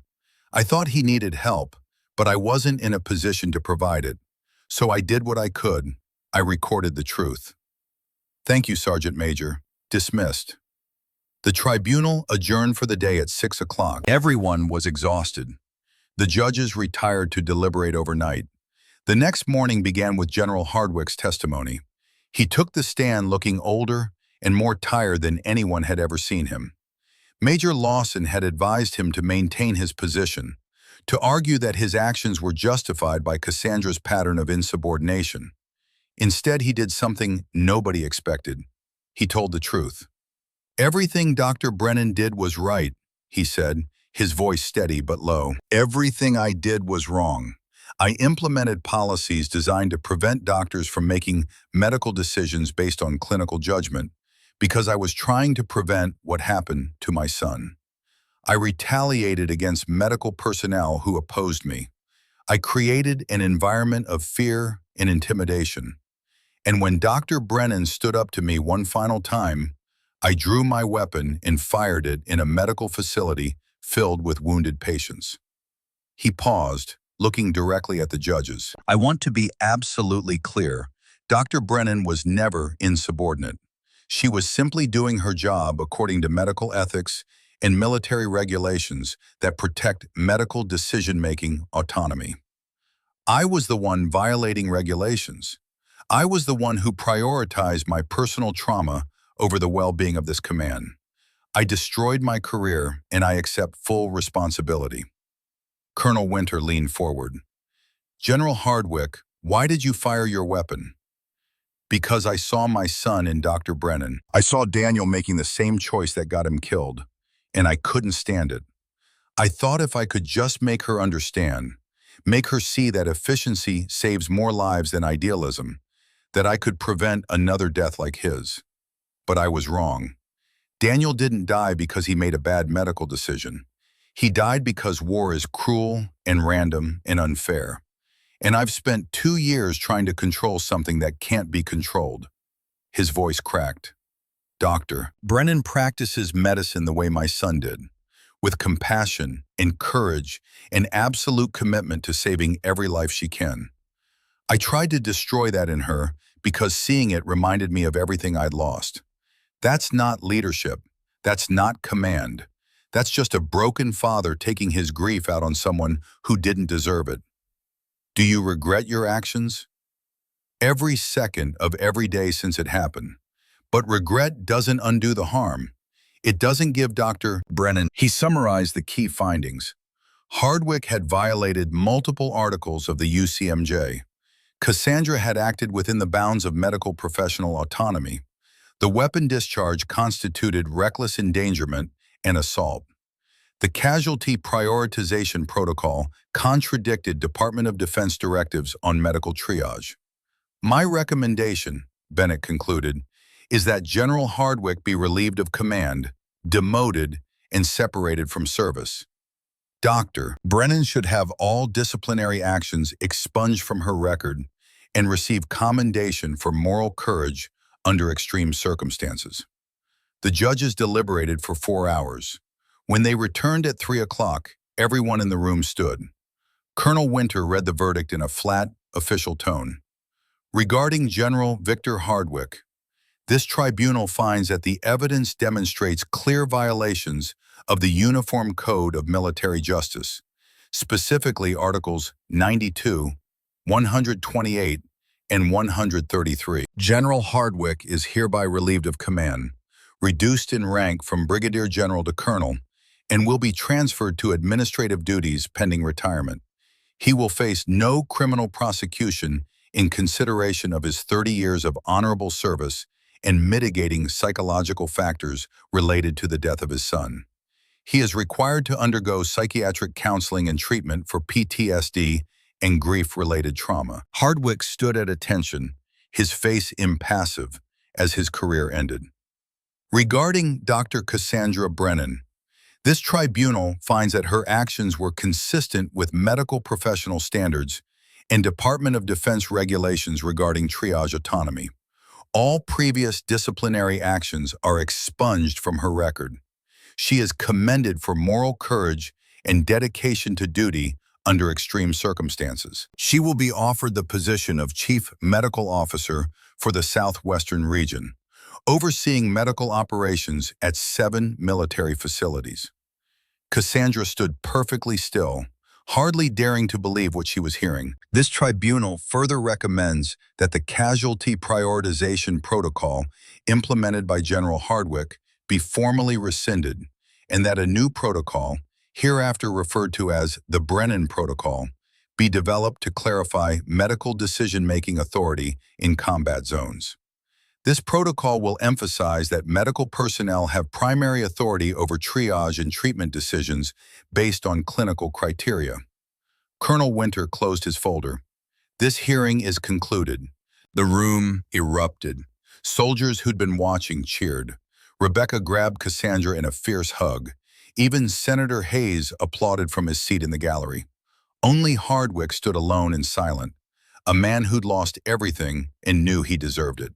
I thought he needed help, but I wasn't in a position to provide it. So I did what I could. I recorded the truth. Thank you, Sergeant Major. Dismissed. The tribunal adjourned for the day at 6 o'clock. Everyone was exhausted. The judges retired to deliberate overnight. The next morning began with General Hardwick's testimony. He took the stand looking older and more tired than anyone had ever seen him. Major Lawson had advised him to maintain his position, to argue that his actions were justified by Cassandra's pattern of insubordination. Instead, he did something nobody expected. He told the truth. "Everything Dr. Brennan did was right," he said, his voice steady but low. "Everything I did was wrong. I implemented policies designed to prevent doctors from making medical decisions based on clinical judgment because I was trying to prevent what happened to my son. I retaliated against medical personnel who opposed me. I created an environment of fear and intimidation. And when Dr. Brennan stood up to me one final time, I drew my weapon and fired it in a medical facility filled with wounded patients." He paused, looking directly at the judges. "I want to be absolutely clear. Dr. Brennan was never insubordinate. She was simply doing her job according to medical ethics and military regulations that protect medical decision-making autonomy. I was the one violating regulations. I was the one who prioritized my personal trauma over the well-being of this command. I destroyed my career, and I accept full responsibility." Colonel Winter leaned forward. "General Hardwick, why did you fire your weapon?" "Because I saw my son in Dr. Brennan. I saw Daniel making the same choice that got him killed, and I couldn't stand it. I thought if I could just make her understand, make her see that efficiency saves more lives than idealism, that I could prevent another death like his. But I was wrong. Daniel didn't die because he made a bad medical decision. He died because war is cruel and random and unfair. And I've spent 2 years trying to control something that can't be controlled." His voice cracked. "Doctor, Brennan practices medicine the way my son did, with compassion and courage and absolute commitment to saving every life she can. I tried to destroy that in her because seeing it reminded me of everything I'd lost. That's not leadership. That's not command. That's just a broken father taking his grief out on someone who didn't deserve it. Do you regret your actions?" "Every second of every day since it happened. But regret doesn't undo the harm. It doesn't give Dr. Brennan." He summarized the key findings. Hardwick had violated multiple articles of the UCMJ. Cassandra had acted within the bounds of medical professional autonomy. The weapon discharge constituted reckless endangerment and assault. The casualty prioritization protocol contradicted Department of Defense directives on medical triage. "My recommendation," Bennett concluded, "is that General Hardwick be relieved of command, demoted, and separated from service. Dr. Brennan should have all disciplinary actions expunged from her record and receive commendation for moral courage under extreme circumstances." The judges deliberated for 4 hours. When they returned at 3 o'clock, everyone in the room stood. Colonel Winter read the verdict in a flat, official tone. "Regarding General Victor Hardwick, this tribunal finds that the evidence demonstrates clear violations of the Uniform Code of Military Justice, specifically Articles 92, 128, and 133. General Hardwick is hereby relieved of command, reduced in rank from Brigadier General to Colonel, and will be transferred to administrative duties pending retirement. He will face no criminal prosecution in consideration of his 30 years of honorable service and mitigating psychological factors related to the death of his son. He is required to undergo psychiatric counseling and treatment for PTSD and grief-related trauma." Hardwick stood at attention, his face impassive, as his career ended. Regarding Dr. Cassandra Brennan, this tribunal finds that her actions were consistent with medical professional standards and Department of Defense regulations regarding triage autonomy. All previous disciplinary actions are expunged from her record. She is commended for moral courage and dedication to duty under extreme circumstances. She will be offered the position of Chief Medical Officer for the Southwestern region, overseeing medical operations at 7 military facilities. Cassandra stood perfectly still, hardly daring to believe what she was hearing. This tribunal further recommends that the casualty prioritization protocol implemented by General Hardwick be formally rescinded and that a new protocol, hereafter referred to as the Brennan Protocol, be developed to clarify medical decision-making authority in combat zones. This protocol will emphasize that medical personnel have primary authority over triage and treatment decisions based on clinical criteria. Colonel Winter closed his folder. This hearing is concluded. The room erupted. Soldiers who'd been watching cheered. Rebecca grabbed Cassandra in a fierce hug. Even Senator Hayes applauded from his seat in the gallery. Only Hardwick stood alone and silent, a man who'd lost everything and knew he deserved it.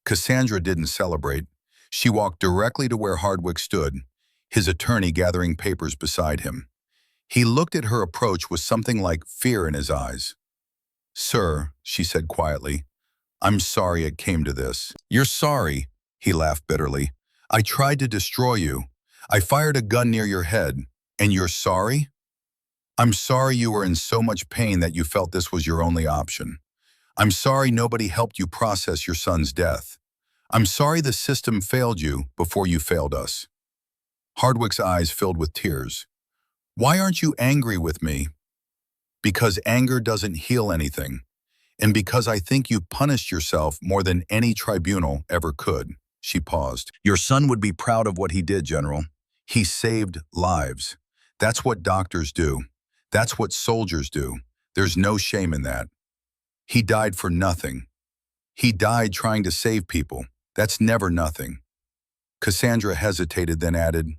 Cassandra didn't celebrate. She walked directly to where Hardwick stood, his attorney gathering papers beside him. He looked at her approach with something like fear in his eyes. "Sir," she said quietly, "I'm sorry it came to this." "You're sorry," he laughed bitterly. "I tried to destroy you. I fired a gun near your head, and you're sorry?" "I'm sorry you were in so much pain that you felt this was your only option. I'm sorry nobody helped you process your son's death. I'm sorry the system failed you before you failed us." Hardwick's eyes filled with tears. "Why aren't you angry with me?" "Because anger doesn't heal anything, and because I think you punished yourself more than any tribunal ever could." She paused. "Your son would be proud of what he did, General. He saved lives. That's what doctors do. That's what soldiers do. There's no shame in that. He died for nothing. He died trying to save people. That's never nothing." Cassandra hesitated, then added,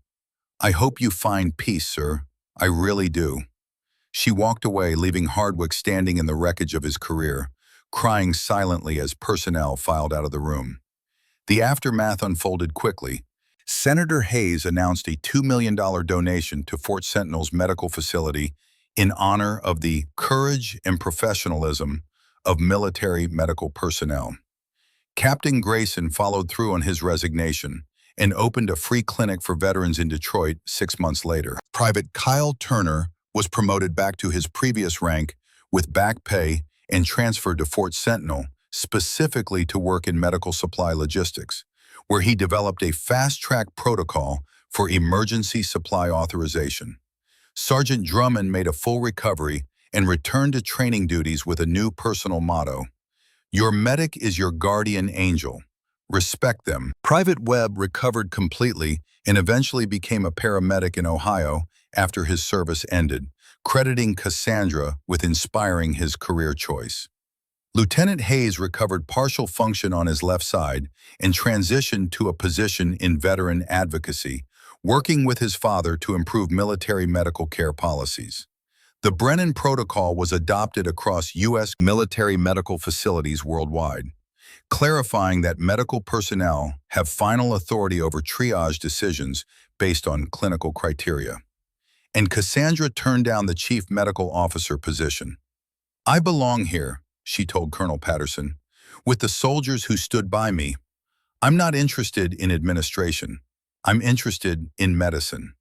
"I hope you find peace, sir. I really do." She walked away, leaving Hardwick standing in the wreckage of his career, crying silently as personnel filed out of the room. The aftermath unfolded quickly. Senator Hayes announced a $2 million donation to Fort Sentinel's medical facility in honor of the courage and professionalism of military medical personnel. Captain Grayson followed through on his resignation and opened a free clinic for veterans in Detroit 6 months later. Private Kyle Turner was promoted back to his previous rank with back pay and transferred to Fort Sentinel specifically to work in medical supply logistics, where he developed a fast-track protocol for emergency supply authorization. Sergeant Drummond made a full recovery and returned to training duties with a new personal motto: "Your medic is your guardian angel. Respect them." Private Webb recovered completely and eventually became a paramedic in Ohio after his service ended, crediting Cassandra with inspiring his career choice. Lieutenant Hayes recovered partial function on his left side and transitioned to a position in veteran advocacy, working with his father to improve military medical care policies. The Brennan Protocol was adopted across U.S. military medical facilities worldwide, clarifying that medical personnel have final authority over triage decisions based on clinical criteria. And Cassandra turned down the chief medical officer position. "I belong here," she told Colonel Patterson, "with the soldiers who stood by me. I'm not interested in administration. I'm interested in medicine."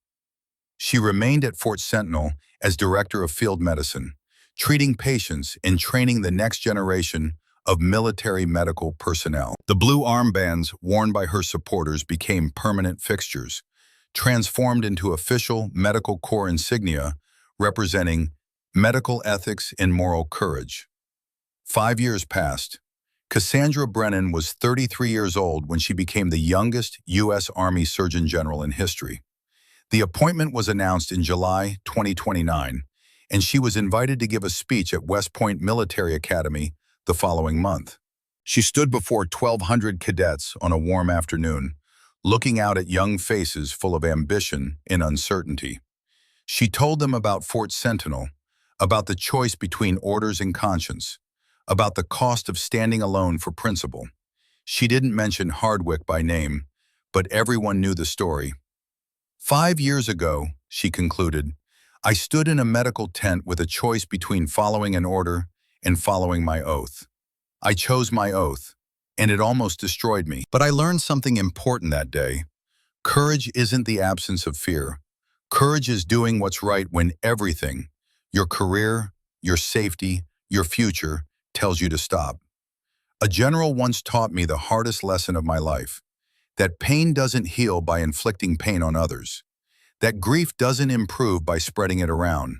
She remained at Fort Sentinel as Director of Field Medicine, treating patients and training the next generation of military medical personnel. The blue armbands worn by her supporters became permanent fixtures, transformed into official medical corps insignia representing medical ethics and moral courage. 5 years passed. Cassandra Brennan was 33 years old when she became the youngest U.S. Army Surgeon General in history. The appointment was announced in July 2029, and she was invited to give a speech at West Point Military Academy the following month. She stood before 1,200 cadets on a warm afternoon, looking out at young faces full of ambition and uncertainty. She told them about Fort Sentinel, about the choice between orders and conscience, about the cost of standing alone for principle. She didn't mention Hardwick by name, but everyone knew the story. "5 years ago," she concluded, "I stood in a medical tent with a choice between following an order and following my oath. I chose my oath, and it almost destroyed me. But I learned something important that day. Courage isn't the absence of fear. Courage is doing what's right when everything, your career, your safety, your future, tells you to stop. A general once taught me the hardest lesson of my life, that pain doesn't heal by inflicting pain on others. that grief doesn't improve by spreading it around,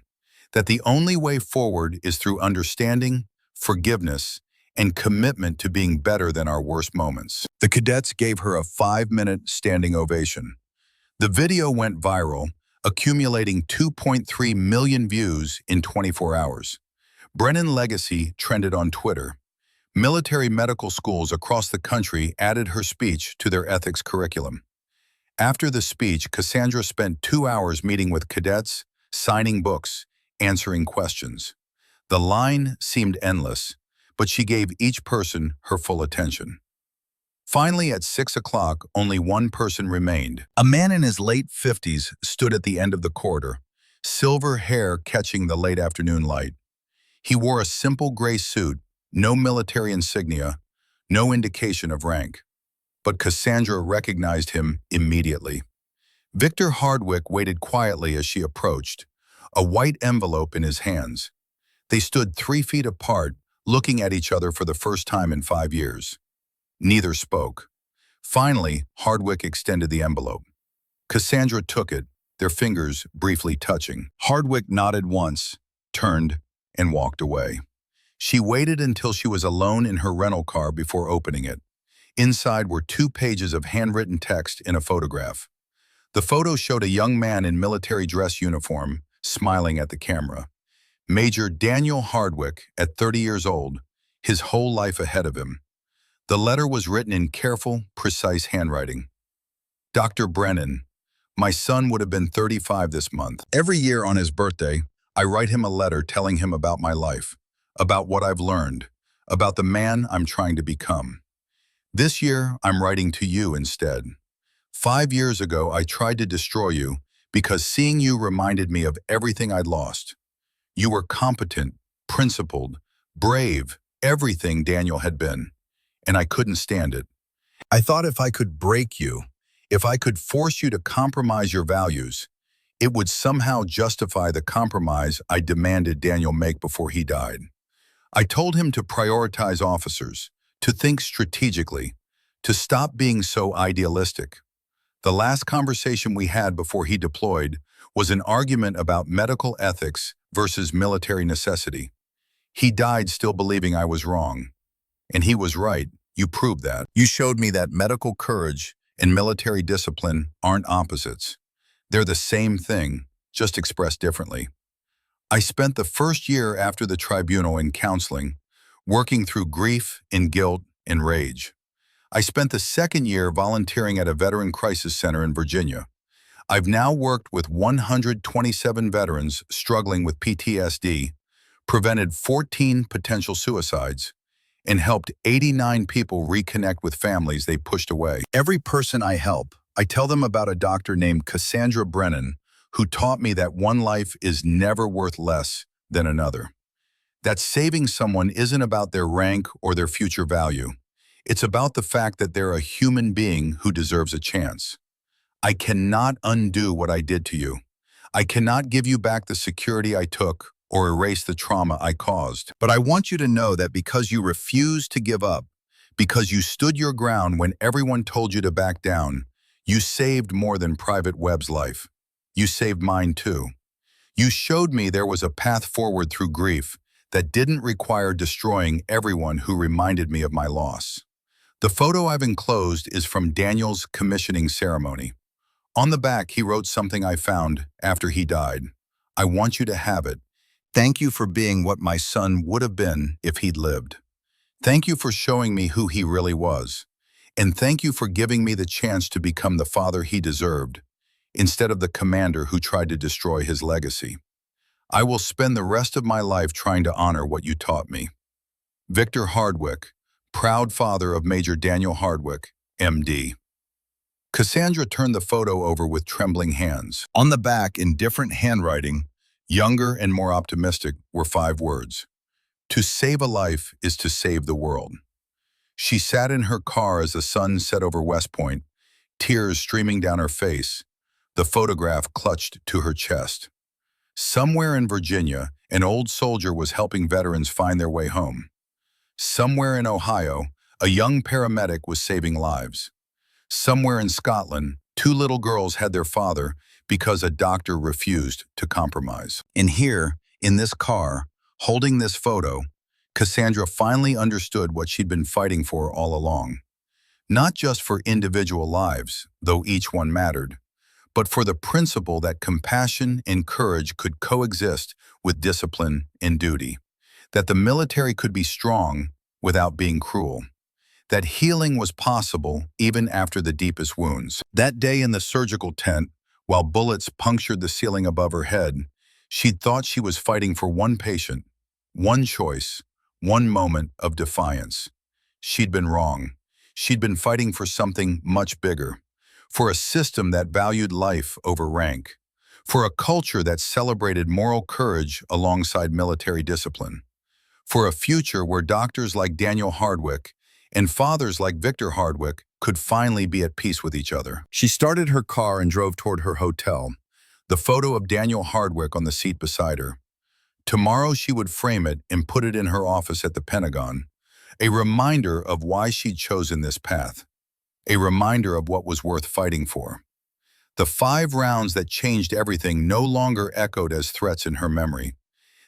that the only way forward is through understanding, forgiveness, and commitment to being better than our worst moments. The cadets gave her a 5-minute standing ovation. The video went viral, accumulating 2.3 million views in 24 hours. Brennan's legacy trended on Twitter. Military medical schools across the country added her speech to their ethics curriculum. After the speech, Cassandra spent 2 hours meeting with cadets, signing books, answering questions. The line seemed endless, but she gave each person her full attention. Finally, at 6 o'clock, only one person remained. A man in his late 50s stood at the end of the corridor, silver hair catching the late afternoon light. He wore a simple gray suit, no military insignia, no indication of rank. But Cassandra recognized him immediately. Victor Hardwick waited quietly as she approached, a white envelope in his hands. They stood 3 feet apart, looking at each other for the first time in 5 years. Neither spoke. Finally, Hardwick extended the envelope. Cassandra took it, their fingers briefly touching. Hardwick nodded once, turned, and walked away. She waited until she was alone in her rental car before opening it. Inside were 2 pages of handwritten text in a photograph. The photo showed a young man in military dress uniform, smiling at the camera. Major Daniel Hardwick, at 30 years old, his whole life ahead of him. The letter was written in careful, precise handwriting. Dr. Brennan, my son would have been 35 this month. Every year on his birthday, I write him a letter telling him about my life, about what I've learned, about the man I'm trying to become. This year, I'm writing to you instead. 5 years ago, I tried to destroy you because seeing you reminded me of everything I'd lost. You were competent, principled, brave, everything Daniel had been, and I couldn't stand it. I thought if I could break you, if I could force you to compromise your values, it would somehow justify the compromise I demanded Daniel make before he died. I told him to prioritize officers, to think strategically, to stop being so idealistic. The last conversation we had before he deployed was an argument about medical ethics versus military necessity. He died still believing I was wrong. And he was right. You proved that. You showed me that medical courage and military discipline aren't opposites. They're the same thing, just expressed differently. I spent the first year after the tribunal in counseling, working through grief and guilt and rage. I spent the second year volunteering at a veteran crisis center in Virginia. I've now worked with 127 veterans struggling with PTSD, prevented 14 potential suicides, and helped 89 people reconnect with families they pushed away. Every person I help, I tell them about a doctor named Cassandra Brennan, who taught me that one life is never worth less than another. That saving someone isn't about their rank or their future value. It's about the fact that they're a human being who deserves a chance. I cannot undo what I did to you. I cannot give you back the security I took or erase the trauma I caused. But I want you to know that because you refused to give up, because you stood your ground when everyone told you to back down, you saved more than Private Webb's life. You saved mine too. You showed me there was a path forward through grief that didn't require destroying everyone who reminded me of my loss. The photo I've enclosed is from Daniel's commissioning ceremony. On the back, he wrote something I found after he died. I want you to have it. Thank you for being what my son would have been if he'd lived. Thank you for showing me who he really was. And thank you for giving me the chance to become the father he deserved, instead of the commander who tried to destroy his legacy. I will spend the rest of my life trying to honor what you taught me. Victor Hardwick, proud father of Major Daniel Hardwick, M.D. Cassandra turned the photo over with trembling hands. On the back, in different handwriting, younger and more optimistic, were 5 words. To save a life is to save the world. She sat in her car as the sun set over West Point, tears streaming down her face, the photograph clutched to her chest. Somewhere in Virginia, an old soldier was helping veterans find their way home. Somewhere in Ohio, a young paramedic was saving lives. Somewhere in Scotland, 2 little girls had their father because a doctor refused to compromise. And here, in this car, holding this photo, Cassandra finally understood what she'd been fighting for all along. Not just for individual lives, though each one mattered, but for the principle that compassion and courage could coexist with discipline and duty, that the military could be strong without being cruel, that healing was possible even after the deepest wounds. That day in the surgical tent, while bullets punctured the ceiling above her head, she'd thought she was fighting for one patient, one choice, one moment of defiance. She'd been wrong. She'd been fighting for something much bigger, for a system that valued life over rank, for a culture that celebrated moral courage alongside military discipline, for a future where doctors like Daniel Hardwick and fathers like Victor Hardwick could finally be at peace with each other. She started her car and drove toward her hotel, the photo of Daniel Hardwick on the seat beside her. Tomorrow she would frame it and put it in her office at the Pentagon, a reminder of why she'd chosen this path, a reminder of what was worth fighting for. The 5 rounds that changed everything no longer echoed as threats in her memory.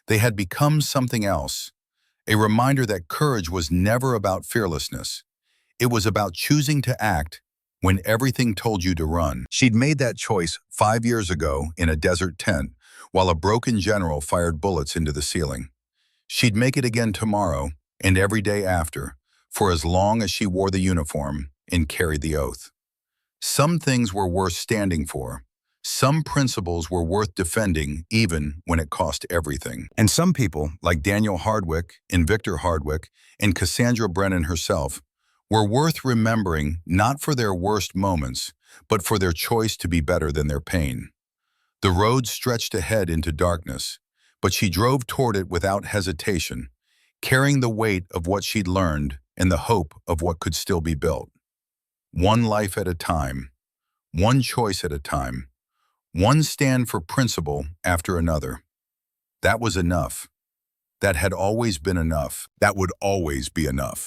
They had become something else, a reminder that courage was never about fearlessness. It was about choosing to act when everything told you to run. She'd made that choice 5 years ago in a desert tent while a broken general fired bullets into the ceiling. She'd make it again tomorrow and every day after, for as long as she wore the uniform and carried the oath. Some things were worth standing for. Some principles were worth defending even when it cost everything. And some people, like Daniel Hardwick and Victor Hardwick and Cassandra Brennan herself, were worth remembering not for their worst moments, but for their choice to be better than their pain. The road stretched ahead into darkness, but she drove toward it without hesitation, carrying the weight of what she'd learned and the hope of what could still be built. One life at a time, one choice at a time, one stand for principle after another. That was enough. That had always been enough. That would always be enough.